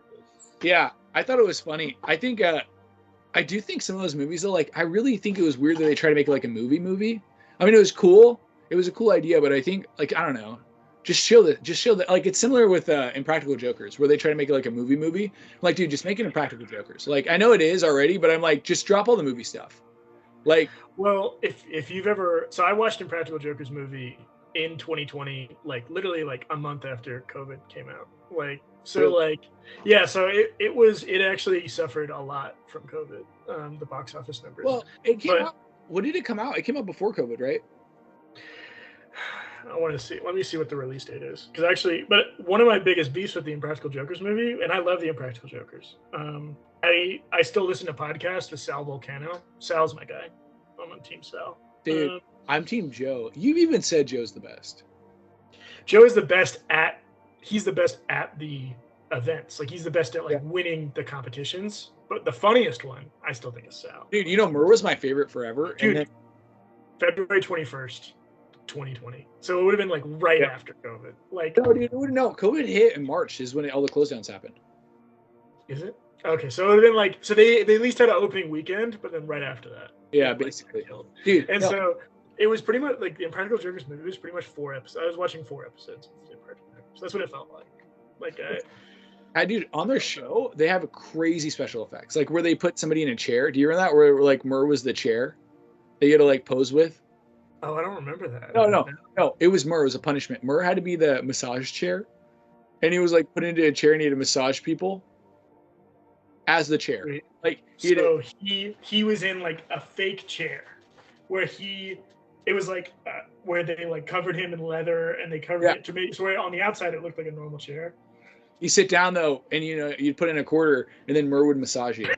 Yeah, I thought it was funny. I think I do think some of those movies though, like I really think it was weird that they tried to make it like a movie. I mean, it was cool. It was a cool idea, but I think like I don't know. Just show that like it's similar with Impractical Jokers, where they try to make it like a movie. Like, dude, just make it Impractical Jokers. Like, I know it is already, but I'm like, just drop all the movie stuff. Like, well, if you've ever, so I watched Impractical Jokers movie in 2020, like literally like a month after COVID came out. Like, so really? Like, yeah, so it actually suffered a lot from COVID, the box office numbers. Well, it came out. When did it come out? It came out before COVID, right? I want to see. Let me see what the release date is. Because actually, but one of my biggest beefs with the Impractical Jokers movie, and I love the Impractical Jokers. I still listen to podcasts with Sal Volcano. Sal's my guy. I'm on Team Sal. Dude, I'm Team Joe. You've even said Joe's the best. Joe is the best at. He's the best at the events. Like he's the best at like winning the competitions. But the funniest one, I still think is Sal. Dude, Murr was my favorite forever. Dude, and then February 21st. 2020, so it would have been like right after COVID. Like no, dude, no. COVID hit in March is when all the closedowns happened. Is it? Okay, so it would have been like they at least had an opening weekend, but then right after that, basically, dude. And so it was pretty much like the Impractical Jokers movie was pretty much 4 episodes. I was watching 4 episodes of the Impractical Jokers. So that's what it felt like. Like dude, on their show they have a crazy special effects, like where they put somebody in a chair. Do you remember that? Where like Murr was the chair they had to like pose with. Oh, I don't remember that. No. It was Murr. It was a punishment. Murr had to be the massage chair, and he was like put into a chair and he had to massage people as the chair. Like he was in like a fake chair, where it was like where they like covered him in leather and they covered it to make so on the outside it looked like a normal chair. You sit down though, and you'd put in a quarter, and then Murr would massage you.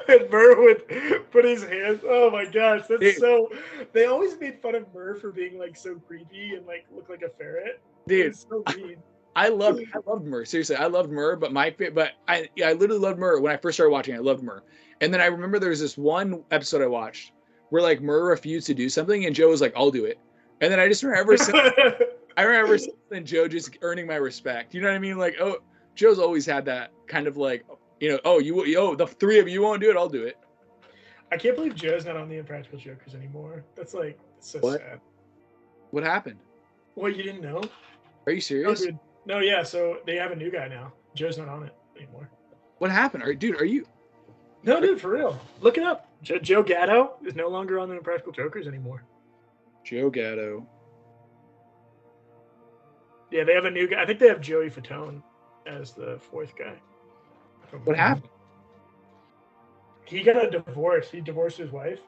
And Murr would put his hands. Oh my gosh, that's so. They always made fun of Murr for being like so creepy and like look like a ferret. Dude, so mean. I loved Murr. Seriously, I loved Murr. But I literally loved Murr when I first started watching. I loved Murr, and then I remember there was this one episode I watched where like Murr refused to do something, and Joe was like, "I'll do it," and then I just remember. I remember Joe just earning my respect. You know what I mean? Like, oh, Joe's always had that kind of like. The 3 of you won't do it, I'll do it. I can't believe Joe's not on the Impractical Jokers anymore. That's like so sad. What happened? What, you didn't know? Are you serious? No, dude. No, yeah. So they have a new guy now. Joe's not on it anymore. What happened? Are you? No, dude, for real. Look it up. Joe Gatto is no longer on the Impractical Jokers anymore. Joe Gatto. Yeah, they have a new guy. I think they have Joey Fatone as the 4th guy. What happened? He got a divorce. He divorced his wife.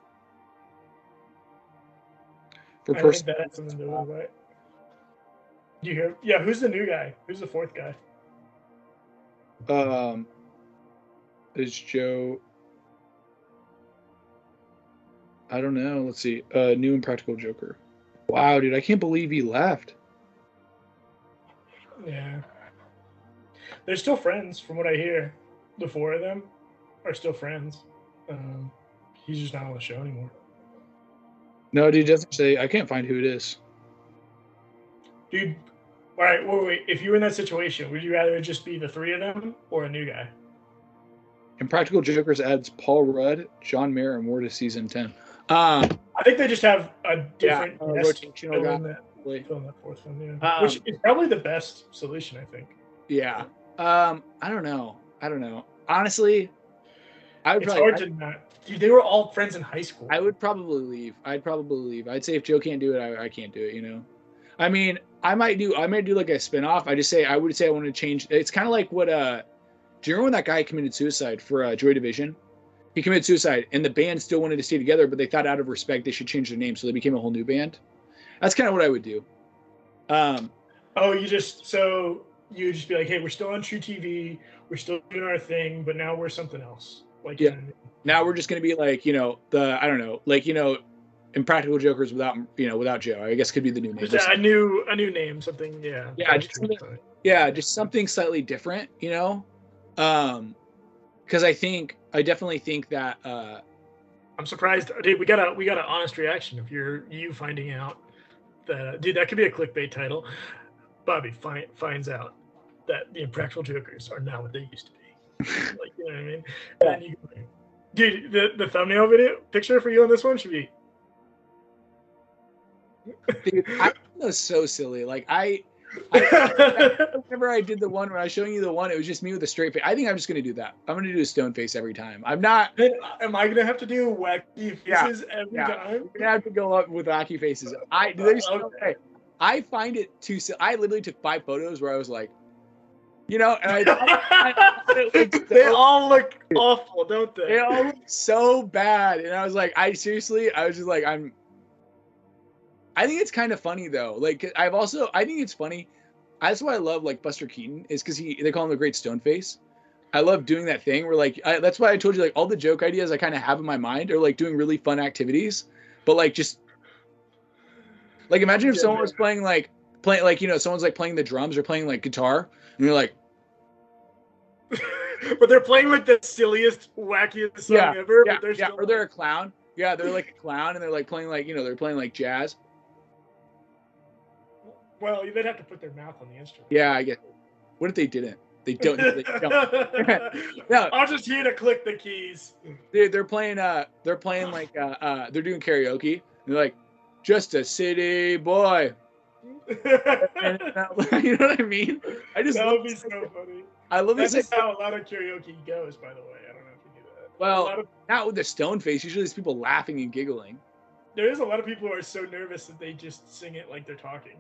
I think that had something to do with it. Do you hear? Yeah, who's the new guy? Who's the 4th guy? Is Joe? I don't know. Let's see. New Impractical Joker. Wow, dude, I can't believe he left. Yeah. They're still friends, from what I hear. The 4 of them are still friends. He's just not on the show anymore. No, dude, doesn't say. I can't find who it is. Dude, all right, wait. If you were in that situation, would you rather it just be the 3 of them or a new guy? Impractical Jokers adds Paul Rudd, John Mayer, and more to season 10. I think they just have a different rotational guy. Fill in that 4th one, yeah. Which is probably the best solution, I think. Yeah. I don't know. Honestly, I would It's probably. hard to not. Dude, they were all friends in high school. I would probably leave. I'd say if Joe can't do it, I can't do it. You know. I mean, I might do like a spinoff. I would say I want to change. It's kind of like what do you remember when that guy committed suicide for Joy Division? He committed suicide, and the band still wanted to stay together, but they thought out of respect they should change their name, so they became a whole new band. That's kind of what I would do. Oh, you just be like, hey, we're still on True TV, we're still doing our thing, but now we're something else. Like, yeah. Now we're just gonna be like, I don't know, like, Impractical Jokers without Joe. I guess could be the new name. Just a new name, something. Yeah. Yeah, just something slightly different. Because I definitely think that. I'm surprised, dude. We got an honest reaction of you finding out that, dude, that could be a clickbait title. Bobby finds out that the Impractical Jokers are not what they used to be. Like, you know what I mean? Yeah. And then dude, the thumbnail picture for you on this one should be. Dude, I was so silly. Like whenever I did the one when I was showing you the one, it was just me with a straight face. I think I'm just gonna do that. I'm gonna do a stone face every time. I'm not. Am I gonna have to do wacky faces every time? You're gonna have to go up with wacky faces. Okay. I find it too. I literally took 5 photos where I was like, and they all look awful, don't they? They all look so bad, and I was like, I was just like, I think it's kind of funny though. Like I think it's funny. That's why I love like Buster Keaton is because they call him the Great Stone Face. I love doing that thing where like that's why I told you like all the joke ideas I kind of have in my mind are like doing really fun activities, but like just like imagine if someone was playing someone's like playing the drums or playing like guitar, and you're like. But they're playing like the silliest, wackiest song ever. Yeah, but they're or they're a clown. Yeah, they're like a clown, and they're like playing like they're playing like jazz. Well, they'd have to put their mouth on the instrument. Yeah, I get. What if they didn't? They don't. No, I'm just here to click the keys. They're playing like they're doing karaoke. They're like, just a city boy. You know what I mean? That would be so funny. I love this. That's how a lot of karaoke goes, by the way. I don't know if you knew that. Well, not with the stone face. Usually, it's people laughing and giggling. There is a lot of people who are so nervous that they just sing it like they're talking.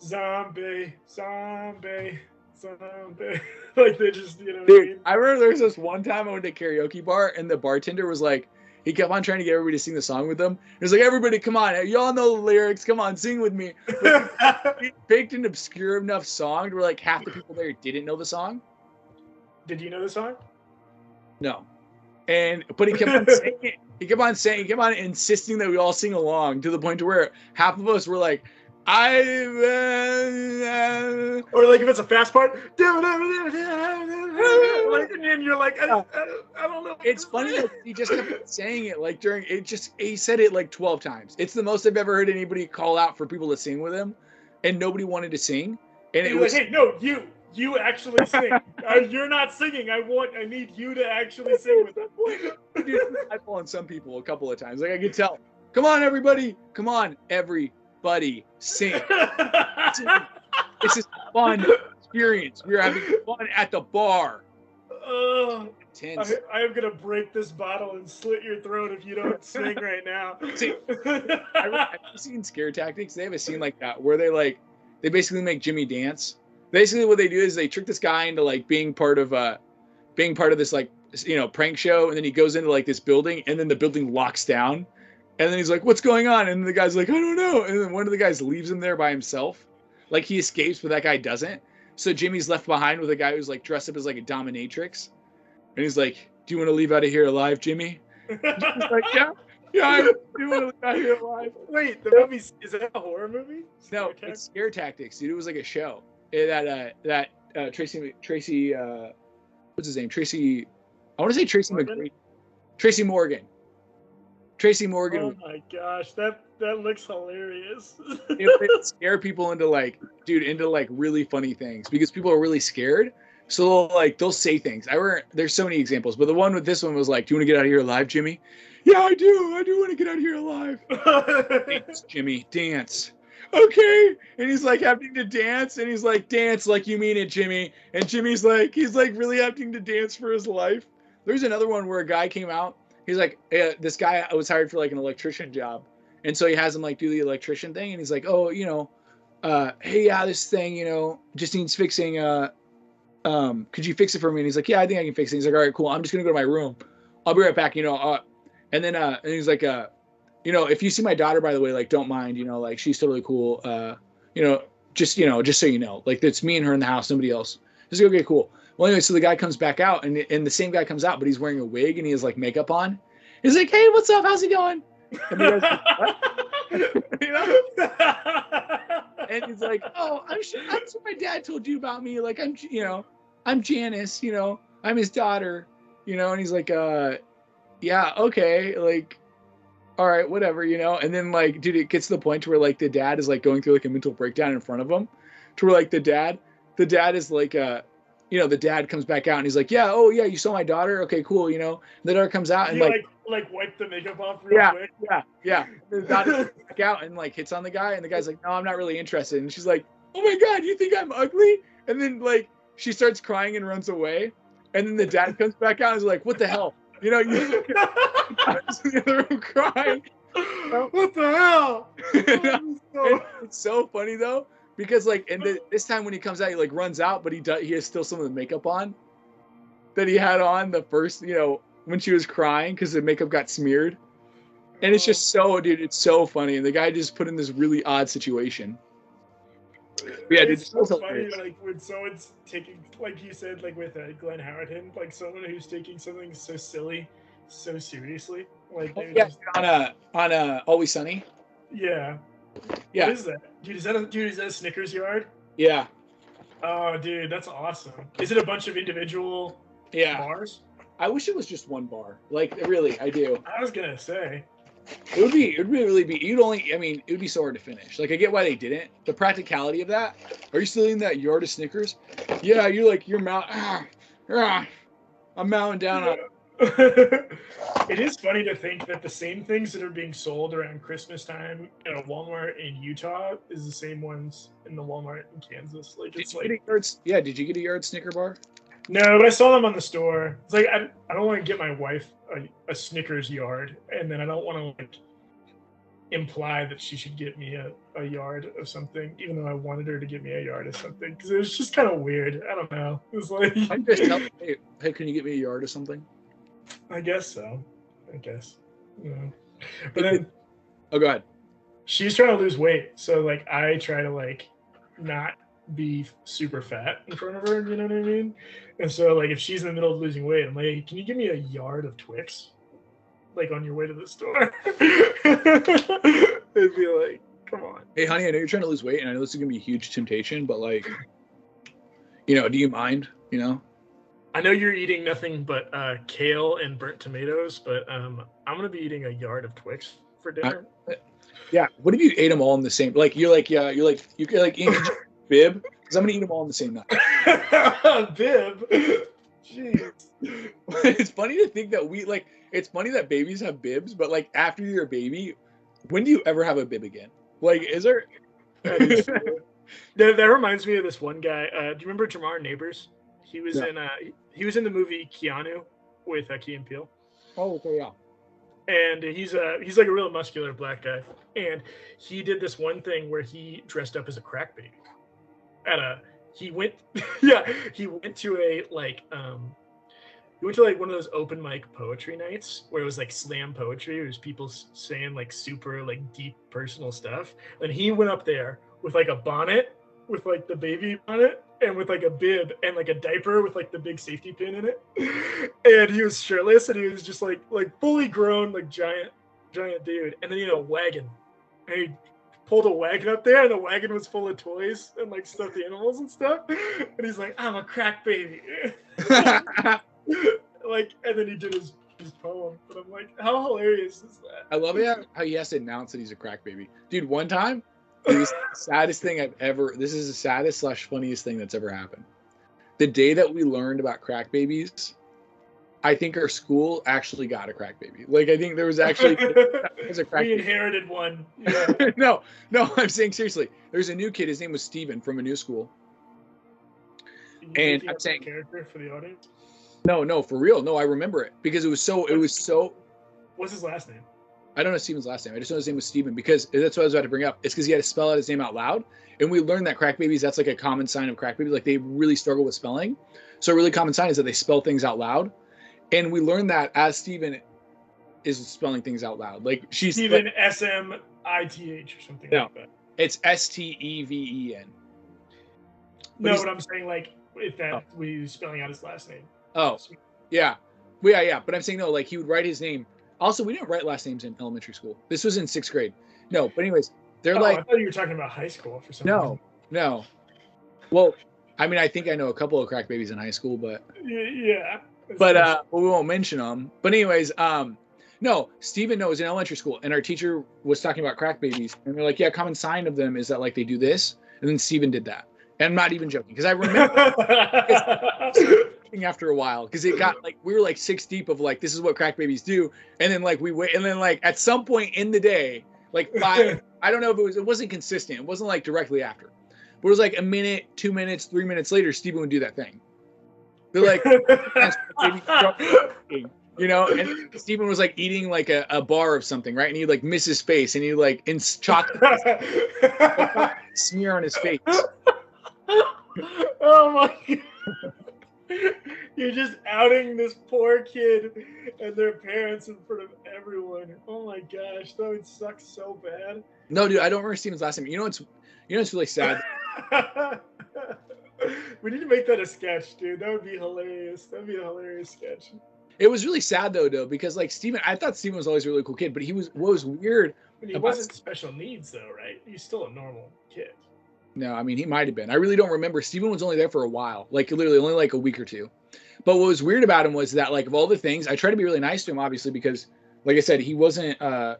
Zombie. Like they just, Dude, what I mean? I remember there was this one time I went to a karaoke bar and the bartender was like, he kept on trying to get everybody to sing the song with him. He was like, everybody, come on. Y'all know the lyrics. Come on, sing with me. He picked an obscure enough song to where like half the people there didn't know the song. Did you know the song? No. But he kept on saying it. He kept on insisting that we all sing along to the point to where half of us were like, or like if it's a fast part, like, and you're like, I don't know. It's funny that he just kept saying it like he said it like 12 times. It's the most I've ever heard anybody call out for people to sing with him, and nobody wanted to sing. And it was like, hey, no, you actually sing. You're not singing. I need you to actually sing with them. I pull on some people a couple of times. Like I could tell. Come on, everybody. Come on, everybody. Sing. This is a fun experience. We're having fun at the bar. Intense. I am gonna break this bottle and slit your throat if you don't sing right now. See, I've seen Scare Tactics. They have a scene like that where they basically make Jimmy dance. Basically, what they do is they trick this guy into like being part of this like prank show, and then he goes into like this building, and then the building locks down, and then he's like, "What's going on?" And the guy's like, "I don't know." And then one of the guys leaves him there by himself, like he escapes, but that guy doesn't. So Jimmy's left behind with a guy who's like dressed up as like a dominatrix, and he's like, "Do you want to leave out of here alive, Jimmy?" Jimmy's like, "Yeah, I do want to leave out of here alive." Wait, the movie is that a horror movie? No, it's Scare Tactics, dude. It was like a show. That Tracy what's his name? Tracy, I want to say Tracy McGrady. Tracy Morgan. Oh my gosh, that looks hilarious. It scare people into like really funny things because people are really scared. So they'll say things. There's so many examples, but the one with this one was like, "Do you want to get out of here alive, Jimmy?" "Yeah, I do. I do want to get out of here alive." "Dance, Jimmy, dance." okay. And he's like having to dance, and he's like, dance like you mean it, Jimmy. And Jimmy's like, he's like really having to dance for his life. There's another one where a guy came out. He's like, this guy was hired for like an electrician job. And so he has him like do the electrician thing. And he's like, oh, hey, yeah, this thing, just needs fixing. Could you fix it for me? And he's like, yeah, I think I can fix it. He's like, all right, cool. I'm just going to go to my room. I'll be right back, and then, and he's like, if you see my daughter, by the way, like, don't mind, like, she's totally cool. Just so you know, like, it's me and her in the house, nobody else. He's like, okay, cool. Well, anyway, so the guy comes back out, and the same guy comes out, but he's wearing a wig and he has like makeup on. He's like, hey, what's up? How's it going? And the guy's like, what? And he's like, oh, I'm sure my dad told you about me. Like, I'm Janice, I'm his daughter, and he's like, yeah, okay, like, all right, whatever, and then like, dude, it gets to the point to where like the dad is like going through like a mental breakdown in front of him, to where like the dad is like, the dad comes back out and he's like, yeah, oh yeah, you saw my daughter, okay, cool, the daughter comes out and like wipe the makeup off real quick. Yeah. The daughter comes back out and like hits on the guy, and the guy's like, no, I'm not really interested, and she's like, oh my god, you think I'm ugly? And then like she starts crying and runs away, and then the dad comes back out and is like, what the hell? I was in the other room crying. What the hell? It's so funny though, because like, and this time when he comes out, he like runs out, but he has still some of the makeup on that he had on the first, when she was crying because the makeup got smeared. And it's just it's so funny. And the guy just put in this really odd situation. Yeah, it's so funny, like when someone's taking, like you said, like with Glenn Howerton, like someone who's taking something so silly, so seriously. Like on Always Sunny. Yeah. Yeah. What is that? Dude, is that a Snickers yard? Yeah. Oh, dude, that's awesome. Is it a bunch of individual bars? I wish it was just one bar. Like, really, I do. I was gonna say. It would really be, it would be so hard to finish. Like, I get why they didn't. The practicality of that. Are you still in that yard of Snickers? Yeah, you're I'm mowing down on it. It is funny to think that the same things that are being sold around Christmas time at a Walmart in Utah is the same ones in the Walmart in Kansas. Like, it's like, did you get a yard Snicker bar? No, but I saw them on the store. It's like I don't want to get my wife a Snickers yard, and then I don't want to like imply that she should get me a yard of something, even though I wanted her to get me a yard of something, because it was just kind of weird. I don't know. It was like, I just tell her, hey, can you get me a yard of something? I guess so. But then, oh, go ahead. She's trying to lose weight, so like I try to like not be super fat in front of her, you know what I mean? And so like if she's in the middle of losing weight, I'm like, hey, can you give me a yard of Twix, like on your way to the store? It'd be like, come on. Hey honey, I know you're trying to lose weight, and I know this is gonna be a huge temptation, but like, do you mind? I know you're eating nothing but kale and burnt tomatoes, but I'm gonna be eating a yard of Twix for dinner. Yeah. What if you ate them all in the same? Like you could like eat bib, because I'm gonna eat them all in the same night. Bib. Jeez. It's funny to think that it's funny that babies have bibs, but like after you're a baby, when do you ever have a bib again? Like, is there? That reminds me of this one guy. Do you remember Jamar Neighbors? He was in the movie Keanu with Key and Peele. Oh, okay, yeah. And he's like a real muscular black guy, and he did this one thing where he dressed up as a crack baby. He went to one of those open mic poetry nights where it was like slam poetry. It was people saying like super like deep personal stuff, and he went up there with like a bonnet, with like the baby bonnet, and with like a bib and like a diaper with like the big safety pin in it, and he was shirtless, and he was just like fully grown, like giant dude. And then wagon, and he pulled a wagon up there, and the wagon was full of toys and like stuffed animals and stuff, and he's like, I'm a crack baby. Like, and then he did his poem, but I'm like, how hilarious is that? I love it how he has to announce that he's a crack baby. Dude, one time, it was the saddest thing this is the saddest / funniest thing that's ever happened. The day that we learned about crack babies, I think our school actually got a crack baby. Like, I think there was actually there's a crack We baby. inherited one. Yeah. No, I'm saying seriously. There's a new kid. His name was Steven from a new school. And I'm saying character for the audience. No, for real. No, I remember it because it was so. What's his last name? I don't know Steven's last name. I just know his name was Steven because that's what I was about to bring up. It's because he had to spell out his name out loud. And we learned that crack babies, that's like a common sign of crack babies. Like they really struggle with spelling. So a really common sign is that they spell things out loud. And we learned that as Steven is spelling things out loud. Like she's Steven like, S-M-I-T-H or something like that. It's S-T-E-V-E-N. No, but I'm saying like if that we spelling out his last name. Oh, yeah. Yeah. But I'm saying no, like he would write his name. Also, we didn't write last names in elementary school. This was in 6th grade. No, but anyways, they're like. I thought you were talking about high school for some reason. No. Well, I mean, I think I know a couple of crack babies in high school, but. Yeah. But we won't mention them. But anyways, no, Steven was in elementary school, and our teacher was talking about crack babies, and they're like, yeah, common sign of them is that like they do this, and then Steven did that. And I'm not even joking because I remember after a while because it got like we were like 6 deep of like this is what crack babies do, and then like we wait, and then like at some point in the day, like 5, I don't know if it wasn't consistent, it wasn't like directly after, but it was like a minute, 2 minutes, 3 minutes later, Steven would do that thing. They're like, you know, and Steven was like eating like a bar of something, right? And he'd like miss his face, and he'd like in chocolate smear on his face. Oh my God. You're just outing this poor kid and their parents in front of everyone. Oh my gosh, that would suck so bad. No, dude, I don't remember Steven's last name. You know what's really sad? We need to make that a sketch, dude. That would be hilarious. That'd be a hilarious sketch. It was really sad though, because like Steven, I thought Steven was always a really cool kid, but what was weird. He wasn't special needs though, right? He's still a normal kid. No, I mean, he might have been. I really don't remember. Steven was only there for a while, like literally only like a week or two. But what was weird about him was that like of all the things, I tried to be really nice to him, obviously, because like I said, he wasn't, I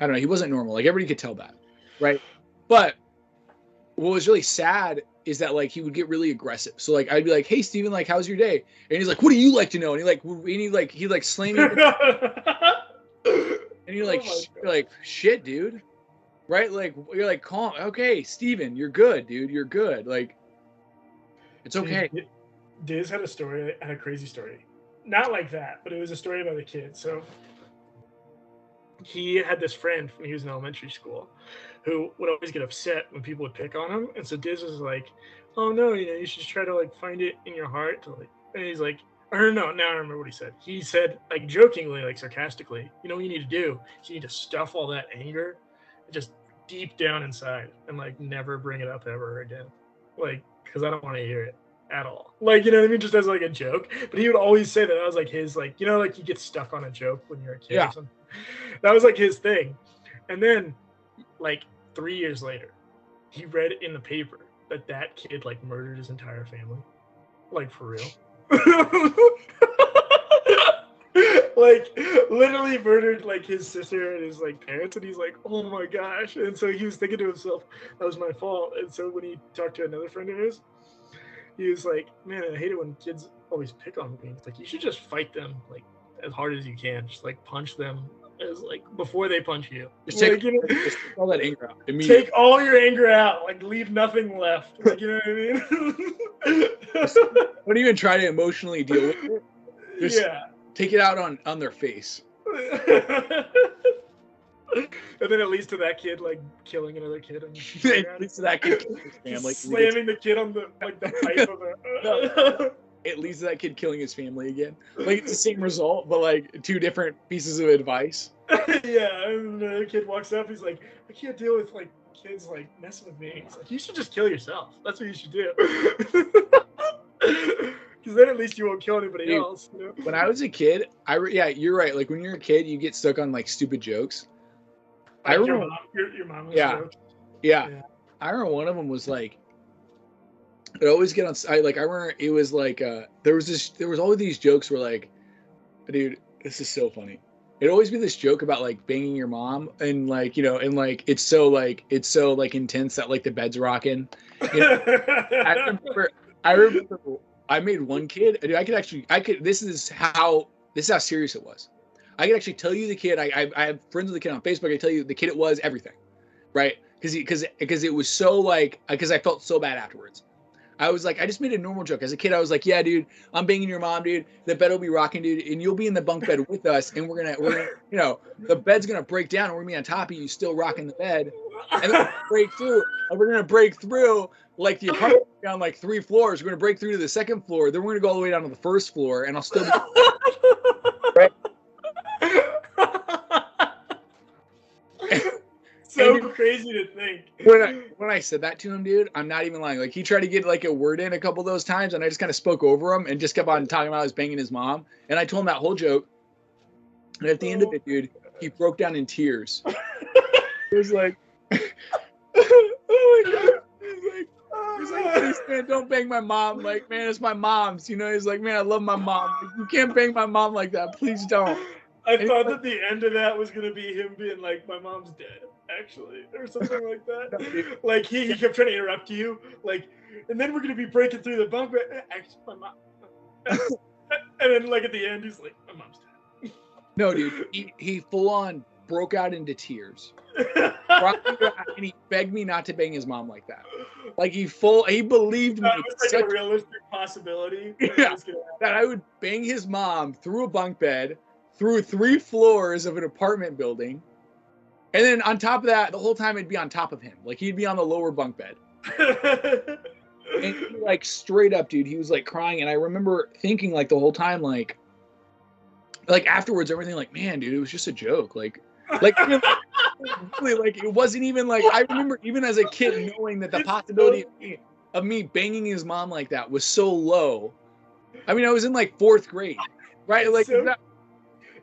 don't know, he wasn't normal. Like everybody could tell that, right? But what was really sad is that like he would get really aggressive. So like I'd be like, hey, Steven, like how's your day? And he's like, what do you like to know? And he like slam me. And you're like, you're like, shit, dude. Right? Like, you're like, calm. Okay, Steven, you're good, dude. You're good. Like, it's okay. Diz had a crazy story. Not like that, but it was a story about a kid. So he had this friend when he was in elementary school who would always get upset when people would pick on him. And so Diz was like, oh no, you should try to like find it in your heart to like, and he's like, or no, now I remember what he said. He said, like jokingly, like sarcastically, what you need to do is you need to stuff all that anger just deep down inside and like never bring it up ever again. Like, because I don't want to hear it at all. Like, you know what I mean? Just as like a joke. But he would always say that. That was like his, like, like you get stuck on a joke when you're a kid or something. That was like his thing. And then like 3 years later, he read in the paper that kid like murdered his entire family. Like for real. Like literally murdered like his sister and his like parents, and he's like, oh my gosh. And so he was thinking to himself, that was my fault. And so when he talked to another friend of his, he was like, man, I hate it when kids always pick on me. It's like, you should just fight them like as hard as you can. Just like punch them as like before they punch you. Just take all that anger out immediately. Take all your anger out. Like leave nothing left. Like, you know what I mean? Don't even try to emotionally deal with it. Just take it out on their face. And then it leads to that kid like killing another kid. And it leads to that kid killing his family. Slamming the kid on the pipe of the. It leads to that kid killing his family again. Like it's the same result, but like 2 different pieces of advice. Yeah, and the kid walks up. He's like, I can't deal with like kids like messing with me. He's like, you should just kill yourself. That's what you should do. Because then at least you won't kill anybody else. You know? When I was a kid, you're right. Like when you're a kid, you get stuck on like stupid jokes. Like I remember your mom was jokes. Yeah. I remember one of them was like, it always get on. I remember it was like there was always these jokes where like, dude, this is so funny. It'd always be this joke about like banging your mom and like and like it's so intense that like the bed's rocking. I remember I made one kid. This is how serious it was. I could actually tell you the kid. I have friends with the kid on Facebook. I tell you the kid it was everything, right? Because it was so like, because I felt so bad afterwards. I was like, I just made a normal joke. As a kid, I was like, yeah, dude, I'm banging your mom, dude. The bed will be rocking, dude, and you'll be in the bunk bed with us, and we're gonna, the bed's gonna break down, and we're gonna be on top of you, still rocking the bed, and then we're gonna break through like the apartment down like 3 floors. We're gonna break through to the 2nd floor, then we're gonna go all the way down to the 1st floor, and I'll still be right. So crazy to think. When I said that to him, dude, I'm not even lying. Like, he tried to get like a word in a couple of those times, and I just kind of spoke over him and just kept on talking about I was banging his mom. And I told him that whole joke. And at the end of it, dude, he broke down in tears. He was like, oh my God. He's like, please, man, don't bang my mom. Like, man, it's my mom's. He's like, man, I love my mom. Like, you can't bang my mom like that. Please don't. I thought that the end of that was gonna be him being like, my mom's dead, actually, or something like that. Like he kept trying to interrupt you, like, and then we're gonna be breaking through the bunk bed. Actually, my mom. And then like at the end, he's like, my mom's dead. No, dude, he full on broke out into tears. And he begged me not to bang his mom like that. Like he believed me. It was like a realistic possibility. Yeah, that I would bang his mom through a bunk bed, through 3 floors of an apartment building, and then on top of that, the whole time it'd be on top of him. Like he'd be on the lower bunk bed. And he, like, straight up, dude, he was like crying, and I remember thinking like the whole time, like afterwards, everything, like, man, dude, it was just a joke, like really, like, it wasn't even like, I remember even as a kid knowing that the possibility of me banging his mom like that was so low. I mean, I was in like 4th grade, right? Like,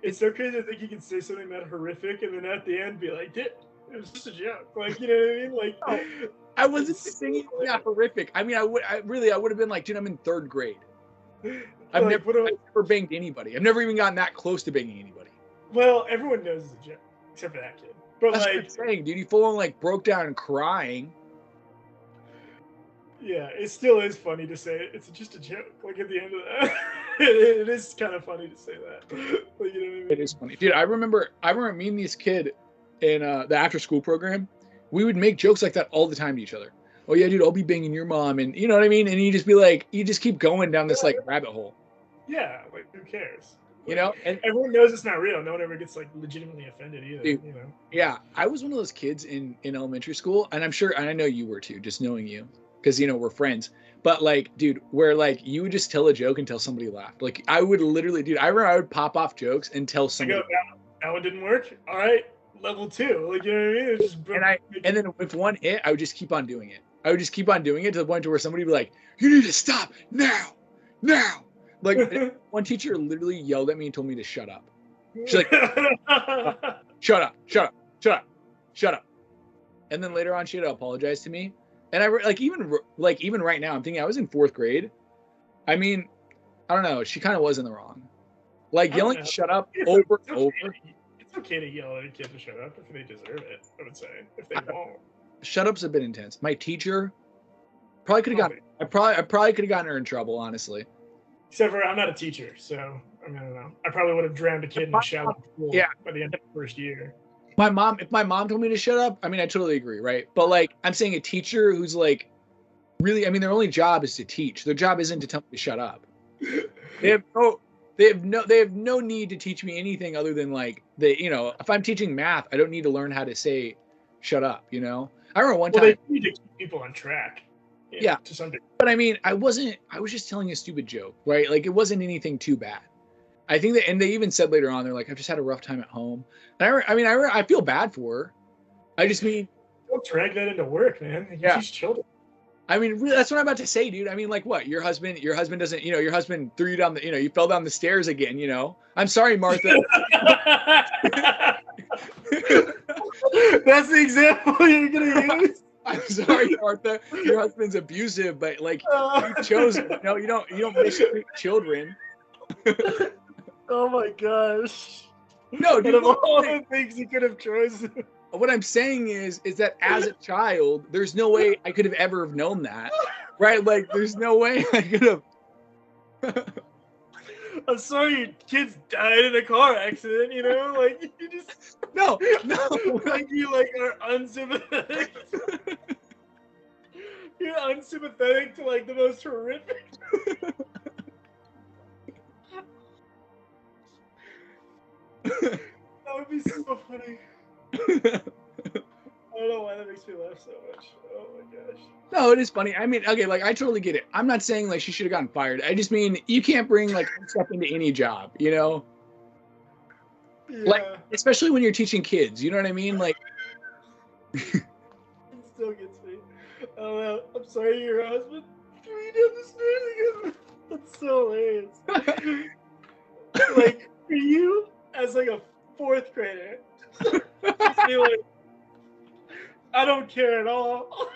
it's so crazy to think you can say something that horrific and then at the end be like, it was just a joke. Like, you know what I mean? Like, I wasn't saying that horrific. I mean, I would have been like, dude, I'm in 3rd grade. I've never banged anybody. I've never even gotten that close to banging anybody. Well, everyone knows it's a joke, except for that kid. But that's like, what I'm saying, dude, he full on like broke down and crying. Yeah, it still is funny to say it. It's just a joke. Like at the end of that, it is kind of funny to say that. Like, you know what I mean? It is funny, dude. I remember me and this kid in the after school program. We would make jokes like that all the time to each other. Oh yeah, dude, I'll be banging your mom, and you know what I mean. And you just be like, you just keep going down this like rabbit hole. Yeah, like who cares? You know, and everyone knows it's not real. No one ever gets like legitimately offended either. Dude, you know. Yeah, I was one of those kids in elementary school, and I'm sure, and I know you were too, just knowing you, because you know we're friends. But like, dude, where like you would just tell a joke until somebody laughed. Like I would literally, dude, I remember I would pop off jokes until somebody. That one didn't work. All right, level 2. Like, you know what I mean? It's just and then if one hit, I would just keep on doing it. I would just keep on doing it to the point to where somebody would be like, "You need to stop now." Like one teacher literally yelled at me and told me to shut up. She's like, shut up. And then later on, she had to apologize to me. And I even right now, I'm thinking I was in 4th grade. I mean, I don't know. She kind of was in the wrong. Like yelling, "Shut up" over and over. It's okay to yell at a kid to shut up if they deserve it. I would say if they won't. Shut up's a bit intense. My teacher probably could have gotten. I probably could have gotten her in trouble, honestly. Except for I'm not a teacher, so I mean, I don't know. I probably would have drowned a kid in a shallow pool by the end of the 1st year. If my mom told me to shut up, I mean, I totally agree, right? But like, I'm saying a teacher who's like, really, I mean, their only job is to teach. Their job isn't to tell me to shut up. They have no need to teach me anything other than like if I'm teaching math, I don't need to learn how to say shut up, you know? I remember one time they need to keep people on track. Yeah. To some degree. But I mean, I was just telling a stupid joke, right? Like it wasn't anything too bad. I think that, and they even said later on, they're like, I've just had a rough time at home. And I feel bad for her. I just mean, don't drag that into work, man. You teach children. I mean, really, that's what I'm about to say, dude. I mean, like what? Your husband doesn't, your husband threw you down the, you fell down the stairs again, I'm sorry, Martha. That's the example you're going to use? I'm sorry, Martha. Your husband's abusive, but like you chose, you don't mistreat children. Oh my gosh. No, dude. Out of all the things you could have chosen. What I'm saying is that as a child, there's no way I could have ever known that, right? Like, there's no way I could have. I'm sorry your kids died in a car accident, you know? Like, you just... No. Like, you, like, are unsympathetic. You're unsympathetic to, like, the most horrific... That would be so funny. I don't know why that makes me laugh so much. Oh my gosh. No, it is funny. I mean, okay, like I totally get it. I'm not saying like she should have gotten fired. I just mean you can't bring like stuff into any job, you know? Yeah. Like, especially when you're teaching kids, you know what I mean? Like, it still gets me. Oh, I'm sorry, your husband threw you down the stairs again. That's so hilarious. Like, for you, as like a fourth grader, just be like, I don't care at all.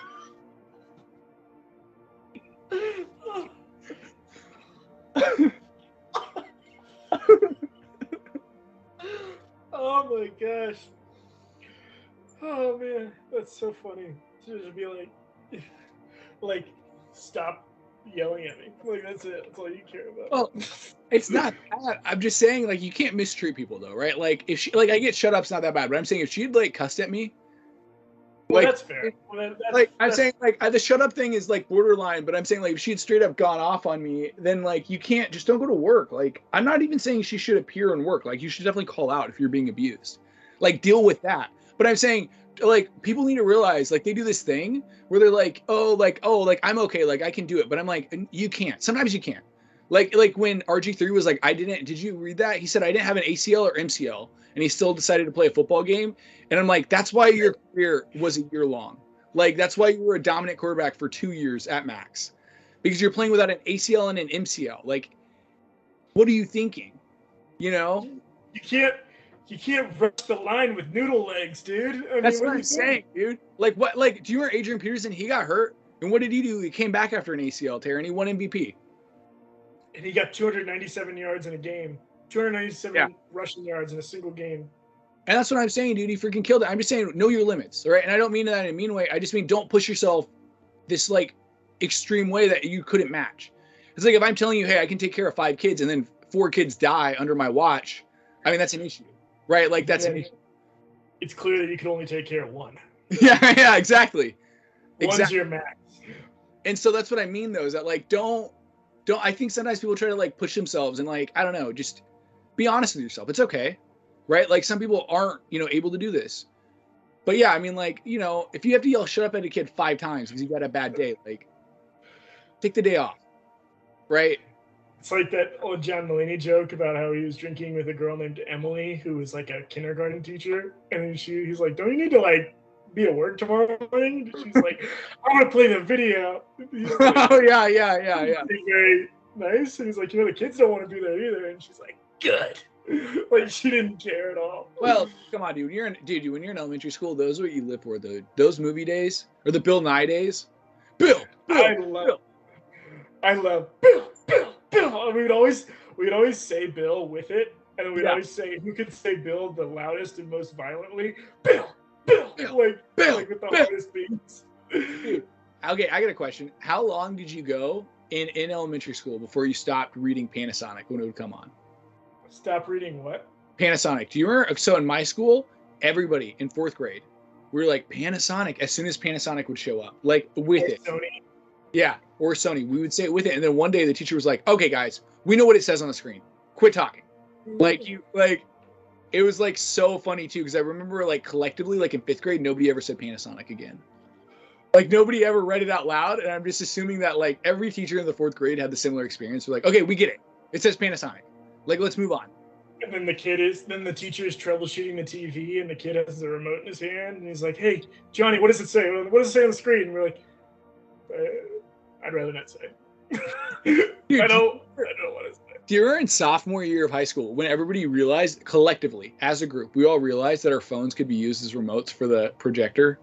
Oh my gosh. Oh man, that's so funny. To just be like, stop yelling at me. Like, that's it. That's all you care about. well, it's not bad. I'm just saying, like, you can't mistreat people though, right? Like, if she, like, I get shut up's not that bad, but I'm saying if she'd like cussed at me, well, like, that's fair. Well, I'm saying like the shut up thing is like borderline, but I'm saying like if she'd straight up gone off on me, then like you can't just don't go to work. Like, I'm not even saying she should appear and work. Like, you should definitely call out if you're being abused. Like, deal with that. But I'm saying like people need to realize like they do this thing where they're like, oh, I'm okay, like I can do it. But I'm like, you can't. Sometimes you can't. Like when RG3 was like, did you read that? He said I didn't have an ACL or MCL, and he still decided to play a football game. And I'm like, that's why your career was a year long. Like, that's why you were a dominant quarterback for 2 years at max, because you're playing without an ACL and an MCL. Like, what are you thinking? You know? You can't rush the line with noodle legs, dude. That's what I'm saying, dude. Like, what? Like, do you remember Adrian Peterson? He got hurt, and what did he do? He came back after an ACL tear, and he won MVP. And he got 297 yards in a game. 297 rushing yards in a single game. And that's what I'm saying, dude. He freaking killed it. I'm just saying, know your limits, all right? And I don't mean that in a mean way. I just mean don't push yourself this, like, extreme way that you couldn't match. It's like if I'm telling you, hey, I can take care of 5 kids, and then 4 kids die under my watch, I mean, that's an issue, right? Like, that's an issue. It's clear that you can only take care of 1. Yeah, exactly. One's your max. And so that's what I mean, though, is that, like, don't. I think sometimes people try to, like, push themselves and, like, I don't know, just be honest with yourself. It's okay, right? Like, some people aren't, able to do this. But yeah, I mean, like, if you have to yell shut up at a kid 5 times because you got a bad day, like, take the day off, right? It's like that old John Mulaney joke about how he was drinking with a girl named Emily, who was like a kindergarten teacher. And then he's like, don't you need to, like, be at work tomorrow morning? She's like, I want to play the video. Like, oh, yeah. Very nice. And he's like, the kids don't want to be there either. And she's like, good. Like, she didn't care at all. Well, come on, dude. When you're in elementary school, those are what you live for, dude. Those movie days, or the Bill Nye days. Bill. I love Bill. And we'd always say Bill with it. And then we'd always say, who could say Bill the loudest and most violently? Bill. Like with the hardest beats. Dude, okay, I got a question. How long did you go in elementary school before you stopped reading Panasonic when it would come on? Stop reading what? Panasonic. Do you remember? So in my school, everybody in 4th grade, we were like Panasonic as soon as Panasonic would show up, like with it. Sony. Yeah, or Sony. We would say it with it, and then one day the teacher was like, "Okay, guys, we know what it says on the screen. Quit talking." It was like so funny too, because I remember like collectively, like in 5th grade, nobody ever said Panasonic again. Like nobody ever read it out loud, and I'm just assuming that like every teacher in the 4th grade had the similar experience. We're like, okay, we get it. It says Panasonic. Like, let's move on. And then the teacher is troubleshooting the TV, and the kid has the remote in his hand, and he's like, "Hey, Johnny, what does it say? What does it say on the screen?" And we're like, "I'd rather not say." Dude, I don't know what it says. Do you remember in sophomore year of high school when everybody realized collectively, as a group, we all realized that our phones could be used as remotes for the projector?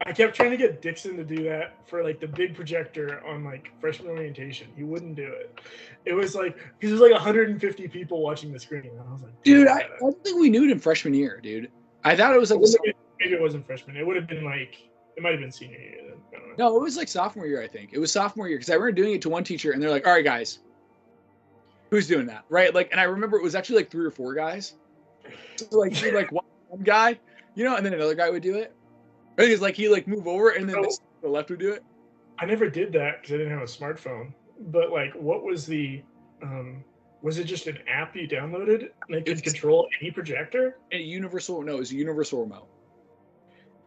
I kept trying to get Dixon to do that for like the big projector on like freshman orientation. He wouldn't do it. It was like, because there's like 150 people watching the screen. And I was like, dude, I don't think we knew it in freshman year, dude. I thought it was like maybe it wasn't freshman. It would have been like, it might have been senior year then. I don't know. No, it was like sophomore year, I think. It was sophomore year because I remember doing it to one teacher, and they're like, "All right, guys, who's doing that, right? Like, and I remember it was actually like 3 or 4 guys. So like he'd like one guy, you know, and then another guy would do it. I think it's like he like move over and then the left would do it. I never did that because I didn't have a smartphone. But like, what was the? Was it just an app you downloaded that could control any projector? It was a universal remote.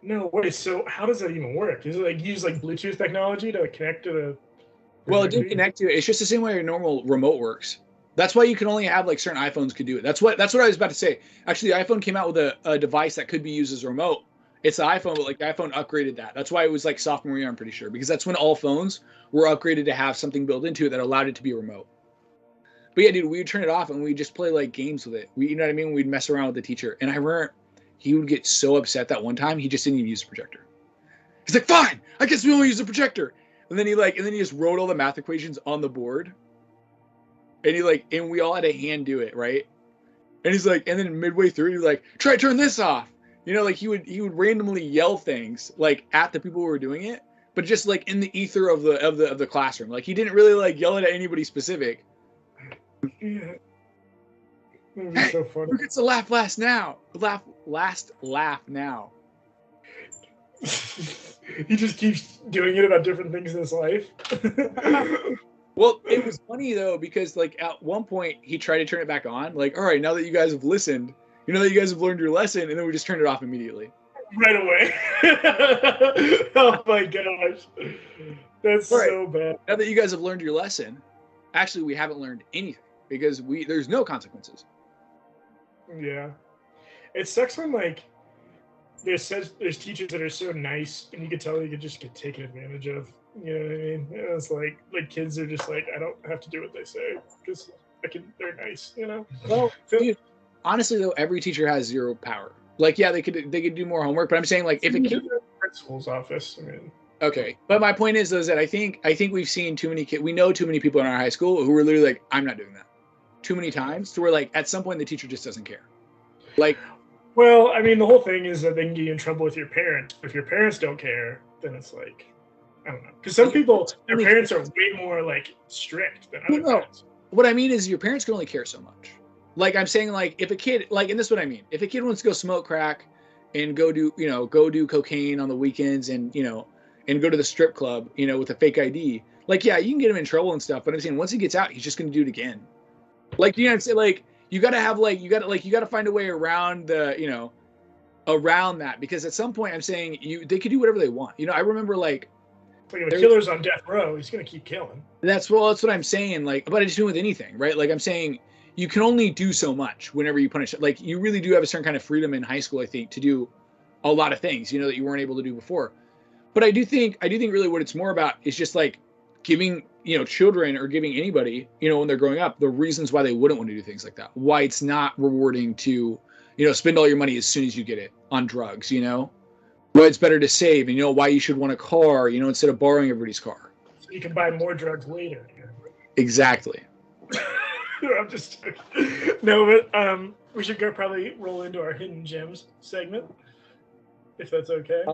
No way. So how does that even work? Is it like use like Bluetooth technology to connect to the? Well, it didn't connect to it. It's just the same way a normal remote works. That's why you can only have like certain iPhones could do it. That's what I was about to say. Actually, the iPhone came out with a device that could be used as a remote. It's the iPhone, but like the iPhone upgraded that. That's why it was like sophomore year, I'm pretty sure, because that's when all phones were upgraded to have something built into it that allowed it to be a remote. But yeah, dude, we would turn it off and we'd just play like games with it. You know what I mean? We'd mess around with the teacher. And I remember he would get so upset that one time he just didn't even use the projector. He's like, fine, I guess we won't use the projector. And then he just wrote all the math equations on the board. And we all had a hand do it, right? And he's like, and then midway through, he's like, try to turn this off. You know, like he would randomly yell things like at the people who were doing it, but just like in the ether of the classroom. Like he didn't really like yell it at anybody specific. Yeah. That would be so funny. Who gets to laugh last now? Laugh now. He just keeps doing it about different things in his life. Well, it was funny though, because like at one point he tried to turn it back on. Like, all right, now that you guys have listened, you know that you guys have learned your lesson, and then we just turned it off immediately. Right away. Oh my gosh. That's right. So bad. Now that you guys have learned your lesson, actually we haven't learned anything because there's no consequences. Yeah. It sucks when like there's teachers that are so nice and you can tell you could just get taken advantage of. You know what I mean? It's like kids are just like, I don't have to do what they say because they're nice, you know? Well, dude, honestly though, every teacher has zero power. Like, yeah, they could do more homework, but I'm saying like if a kid principal's office, I mean. Okay. But my point is that I think we've seen too many kids. We know too many people in our high school who are literally like, I'm not doing that. Too many times to where like at some point the teacher just doesn't care. Like, well, I mean, the whole thing is that they can get you in trouble with your parents. If your parents don't care, then it's like, I don't know. Because some people, their parents are way more like strict than other parents. What I mean is your parents can only care so much. Like I'm saying, like if a kid, like, and this is what I mean. If a kid wants to go smoke crack and go do cocaine on the weekends and go to the strip club, with a fake ID, like, yeah, you can get him in trouble and stuff. But I'm saying once he gets out, he's just going to do it again. Like, you know what I'm saying? Like, you got to find a way around around that, because at some point I'm saying they could do whatever they want. I remember like if a killer's on death row, he's going to keep killing. That's what I'm saying. Like, but I just do with anything, right? Like I'm saying you can only do so much whenever you punish it. Like you really do have a certain kind of freedom in high school, I think, to do a lot of things, that you weren't able to do before. But I do think really what it's more about is just like giving, children or giving anybody, when they're growing up, the reasons why they wouldn't want to do things like that. Why it's not rewarding to, spend all your money as soon as you get it on drugs, why it's better to save, and why you should want a car, instead of borrowing everybody's car. So you can buy more drugs later. Exactly. I'm just no, but we should probably roll into our hidden gems segment, if that's okay.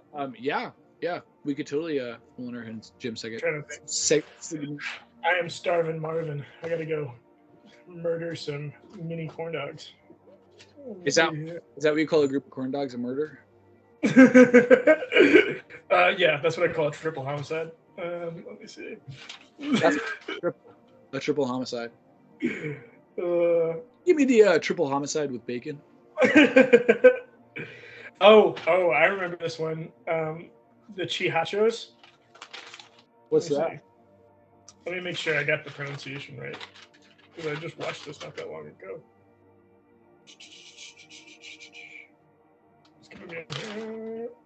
Yeah, we could totally roll in our hidden gem segment. I am starving, Marvin. I gotta go murder some mini corn dogs. Is that what you call a group of corn dogs, a murder? Yeah, that's what I call a triple homicide. Let me see. That's a triple homicide. Give me the triple homicide with bacon. Oh, I remember this one. The chihachos. What's that? Let me make sure I got the pronunciation right, because I just watched this not that long ago.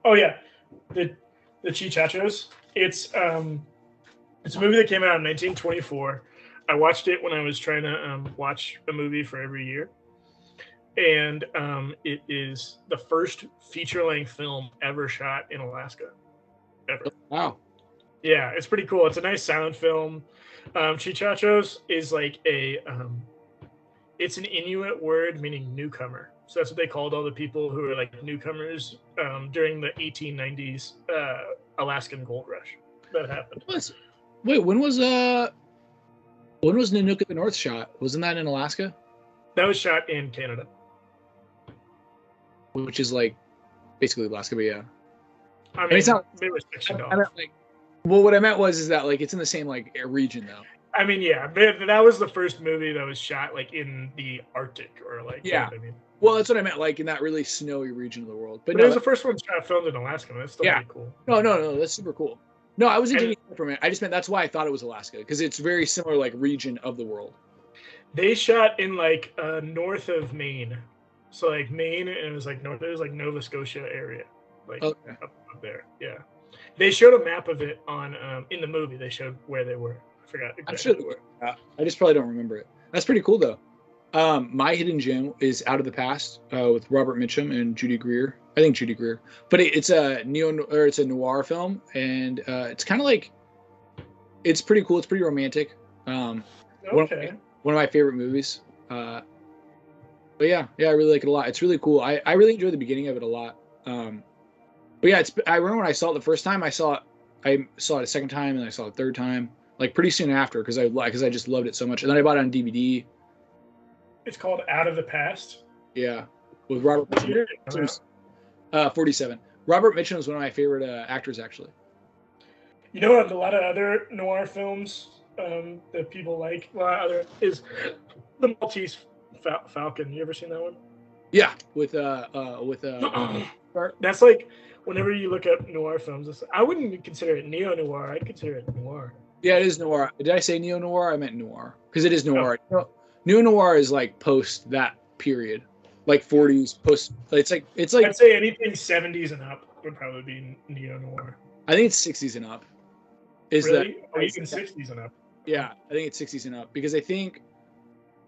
Oh yeah, the chihachos. It's a movie that came out in 1924. I watched it when I was trying to watch a movie for every year. And it is the first feature-length film ever shot in Alaska. Ever. Wow. Yeah, it's pretty cool. It's a nice sound film. Chihachos is like it's an Inuit word meaning newcomer. So that's what they called all the people who were like newcomers during the 1890s Alaskan gold rush that happened. Wait, when was When was Nanook at the North shot? Wasn't that in Alaska? That was shot in Canada. Which is like basically Alaska, but yeah. I mean, it's not, it was sectioned off. I meant like, well, what I meant was that like it's in the same like region though. I mean, yeah, that was the first movie that was shot like in the Arctic or like. Yeah. You know what I mean? Well, that's what I meant, like in that really snowy region of the world. But no, it was the first one shot filmed in Alaska. And that's still pretty cool. No, that's super cool. No, I wasn't taking it from it. I just meant that's why I thought it was Alaska because it's very similar like region of the world. They shot in like north of Maine, so like Maine, and it was like north. It was like Nova Scotia area, like up there. Yeah, they showed a map of it on in the movie. They showed where they were. I forgot. Exactly. I'm sure they were. I just probably don't remember it. That's pretty cool though. My hidden gem is Out of the Past with Robert Mitchum and Judy Greer. I think Judy Greer, but it's a it's a noir film, and it's kind of like it's pretty cool. It's pretty romantic. Okay. One of my favorite movies. But yeah, I really like it a lot. It's really cool. I really enjoy the beginning of it a lot. But yeah, I remember when I saw it the first time. I saw it a second time, and I saw it a third time, like pretty soon after, because I just loved it so much. And then I bought it on DVD. It's called Out of the Past. Yeah, with Robert Mitchum. 47. Robert Mitchum is one of my favorite actors, actually. You know what? A lot of other noir films that people like. A lot of other is The Maltese Falcon. You ever seen that one? Yeah, with that's like whenever you look up noir films, I wouldn't consider it neo-noir. I'd consider it noir. Yeah, it is noir. Did I say neo-noir? I meant noir because it is noir. Oh. Neo-noir is like post that period, like 40s post. It's like I'd say anything 70s and up would probably be neo-noir. I think it's 60s and up. Really? Or even 60s and up? Yeah, I think it's 60s and up because I think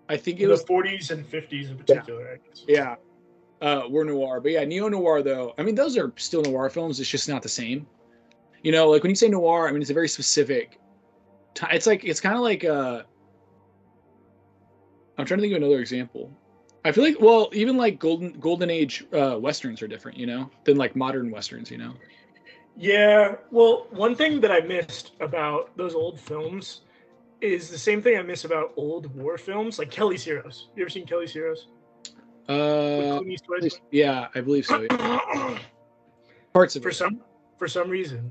it was the 40s and 50s in particular. I guess. Yeah. Were noir, but yeah, neo-noir though. I mean, those are still noir films. It's just not the same. You know, like when you say noir, I mean it's a very specific. It's kind of like I'm trying to think of another example. I feel like, well, even like golden age westerns are different, you know, than like modern westerns, you know. Yeah, well, one thing that I missed about those old films is the same thing I miss about old war films, like Kelly's Heroes. You ever seen Kelly's Heroes? Yeah, I believe so. Yeah. Parts of it. For some reason,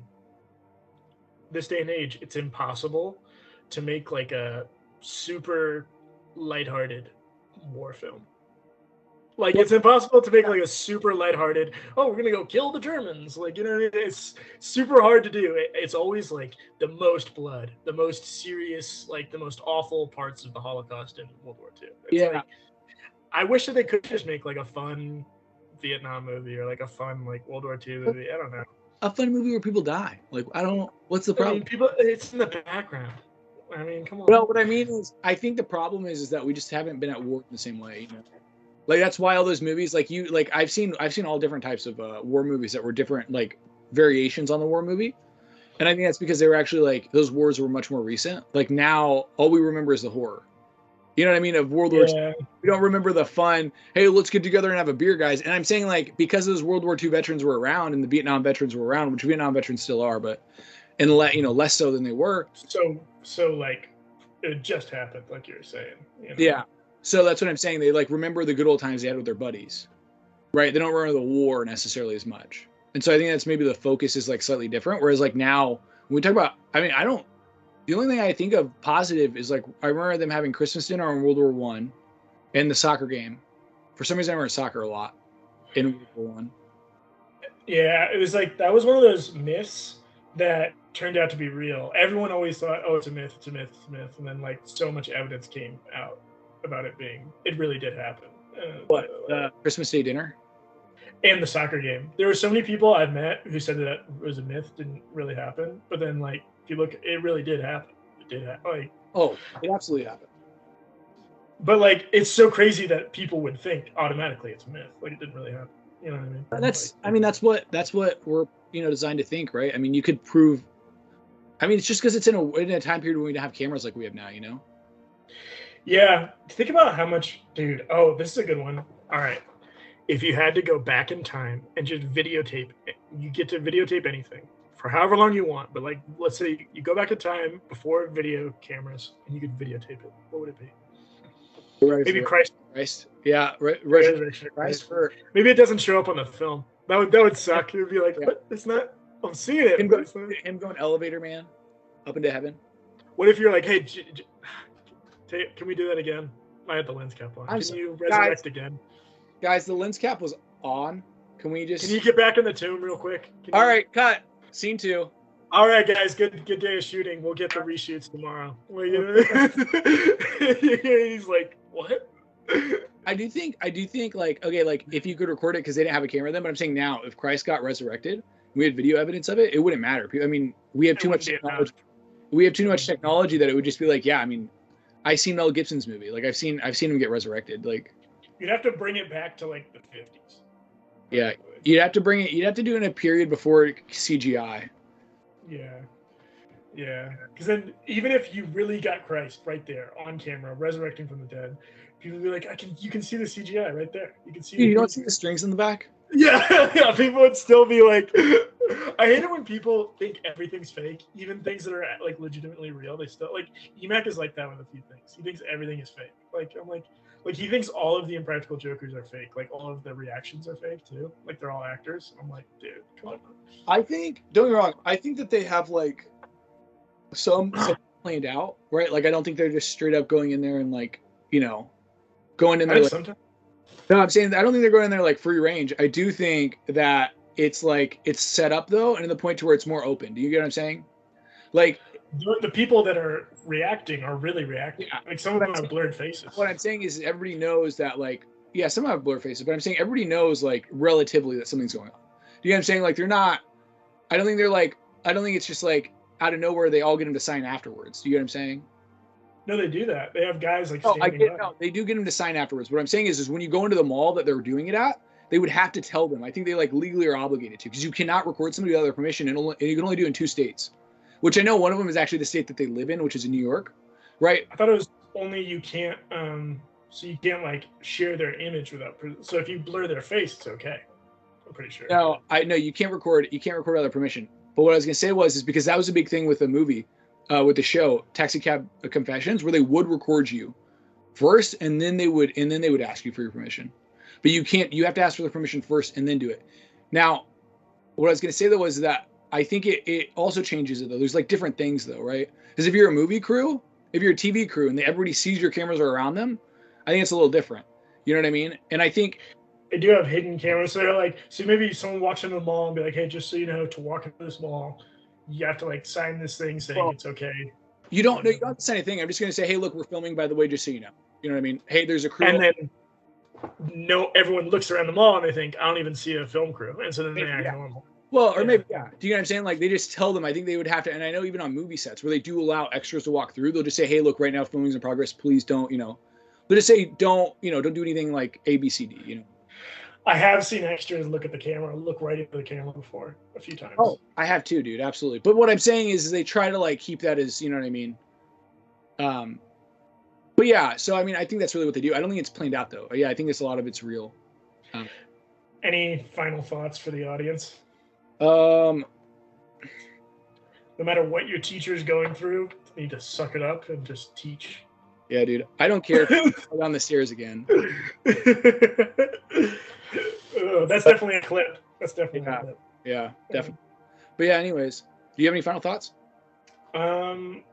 this day and age, it's impossible to make like a super lighthearted war film. Like it's impossible to make like a super lighthearted. Oh, we're gonna go kill the Germans. Like, you know, it's super hard to do. It's always like the most blood, the most serious, like the most awful parts of the Holocaust in World War II. Like, I wish that they could just make like a fun Vietnam movie or like a fun like World War II movie. I don't know. A fun movie where people die. Like, I don't know. What's the problem? I mean, it's in the background. I mean, come on. Well, what I mean is, I think the problem is that we just haven't been at war in the same way. You know? Like that's why all those movies, I've seen all different types of war movies that were different, like variations on the war movie, and I think that's because they were actually like those wars were much more recent. Like now, all we remember is the horror. You know what I mean? Of World War II. We don't remember the fun. Hey, let's get together and have a beer, guys. And I'm saying like because those World War II veterans were around and the Vietnam veterans were around, which Vietnam veterans still are, but less so than they were. So like it just happened, like you were saying. You know? Yeah. So that's what I'm saying. They like remember the good old times they had with their buddies, right? They don't remember the war necessarily as much. And so I think that's maybe the focus is like slightly different. Whereas like now when we talk about, the only thing I think of positive is like, I remember them having Christmas dinner in World War I and the soccer game. For some reason, I remember soccer a lot in World War I. Yeah. It was like, that was one of those myths that turned out to be real. Everyone always thought, oh, it's a myth. And then like so much evidence came out about it really did happen. Christmas Day dinner and the soccer game. There were so many people I've met who said that it was a myth, didn't really happen. But then like if you look, it really did happen. It did happen. Like, oh, it absolutely happened. But like it's so crazy that people would think automatically it's a myth. Like it didn't really happen. You know what I mean? That's what we're designed to think, right? I mean, you could prove. I mean, it's just because it's in a time period when we don't have cameras like we have now, you know. Yeah, think about how much, dude. Oh, this is a good one. All right, if you had to go back in time and just videotape, you get to videotape anything for however long you want. But like, let's say you go back in time before video cameras and you could videotape it. What would it be? Maybe Christ. Yeah, Resurrection of Christ. Maybe it doesn't show up on the film. That would suck. It would be like, what? It's not. I'm seeing it. Him going elevator man up into heaven. What if you're like, hey, can we do that again? I had the lens cap on. Can you resurrect again? Guys, the lens cap was on. Can you get back in the tomb real quick? All right, cut. Scene 2. All right, guys. Good day of shooting. We'll get the reshoots tomorrow. He's like, what? I do think like, okay, like if you could record it because they didn't have a camera then, but I'm saying now, if Christ got resurrected, we had video evidence of it, it wouldn't matter. I mean, we have too much technology. We have too much technology that it would just be like, yeah, I mean, I seen Mel Gibson's movie. Like I've seen him get resurrected. Like you'd have to bring it back to like the 50s. Yeah, you'd have to do it in a period before CGI. Yeah, because then even if you really got Christ right there on camera, resurrecting from the dead, people would be like, you can see the CGI right there. You can see. You don't see the strings in the back. Yeah, people would still be like, I hate it when people think everything's fake, even things that are like legitimately real. They still like Emac is like that with a few things. He thinks everything is fake. Like I'm like he thinks all of the Impractical Jokers are fake. Like all of the reactions are fake too. Like they're all actors. I'm like, dude, come on. I think, don't get me wrong, I think that they have like some planned out, right? Like I don't think they're just straight up going in there and like, going in there. Like, no, I'm saying I don't think they're going in there like free range. I do think that it's like it's set up though, and to the point to where it's more open. Do you get what I'm saying? Like the people that are reacting are really reacting. Yeah. Like some of them have blurred faces. What I'm saying is everybody knows that like, yeah, some have blurred faces, but I'm saying everybody knows like relatively that something's going on. Do you know what I'm saying? Like they're not. I don't think it's just like out of nowhere they all get them to sign afterwards. Do you get what I'm saying? No, they do that. They have guys like. Oh, I get it. No, they do get them to sign afterwards. What I'm saying is when you go into the mall that they're doing it at, they would have to tell them. I think they like legally are obligated to, because you cannot record somebody without their permission, and you can only do it in 2 states, which I know one of them is actually the state that they live in, which is in New York, right? I thought it was only you can't. So you can't like share their image without. So if you blur their face, it's okay. I'm pretty sure. No, you can't record. You can't record without their permission. But what I was gonna say is because that was a big thing with the movie. With the show Taxi Cab Confessions, where they would record you first and then they would ask you for your permission, but you have to ask for the permission first and then do it. Now what I was going to say though was that I think it also changes it though. There's like different things though, right? Because if you're a movie crew, if you're a TV crew and everybody sees your cameras are around them, I think it's a little different. You know what I mean? And I think they do have hidden cameras. So they're like, so maybe someone walks into the mall and be like, hey, just so you know, to walk into this mall, you have to like sign this thing saying it's okay. You don't have to sign anything. I'm just going to say, hey, look, we're filming, by the way, just so you know. You know what I mean? Hey, there's a crew. And then everyone looks around the mall and they think, I don't even see a film crew. And so then they act normal. Well, or maybe, yeah. Do you know what I'm saying? Like they just tell them, I think they would have to, and I know even on movie sets where they do allow extras to walk through, they'll just say, hey, look, right now filming's in progress. Please don't, but just say, don't do anything like A, B, C, D, I have seen extras look at the camera, look right into the camera before a few times. Oh, I have too, dude. Absolutely. But what I'm saying is they try to like keep that as, you know what I mean? But yeah, so I mean, I think that's really what they do. I don't think it's planned out though. Yeah, I think a lot of it's real. Any final thoughts for the audience? No matter what your teacher's going through, you need to suck it up and just teach. Yeah, dude. I don't care if you go down the stairs again. That's definitely a clip. That's definitely a clip. Yeah, definitely. But yeah, anyways, do you have any final thoughts? I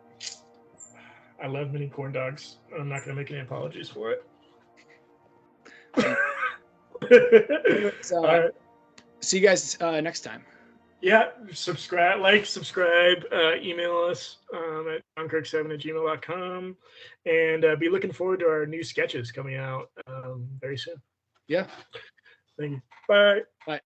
love mini corn dogs. I'm not going to make any apologies for it. All right. See you guys next time. Yeah, subscribe, email us at downkirk7@gmail.com, and be looking forward to our new sketches coming out very soon. Yeah. Thank you. Bye. Bye.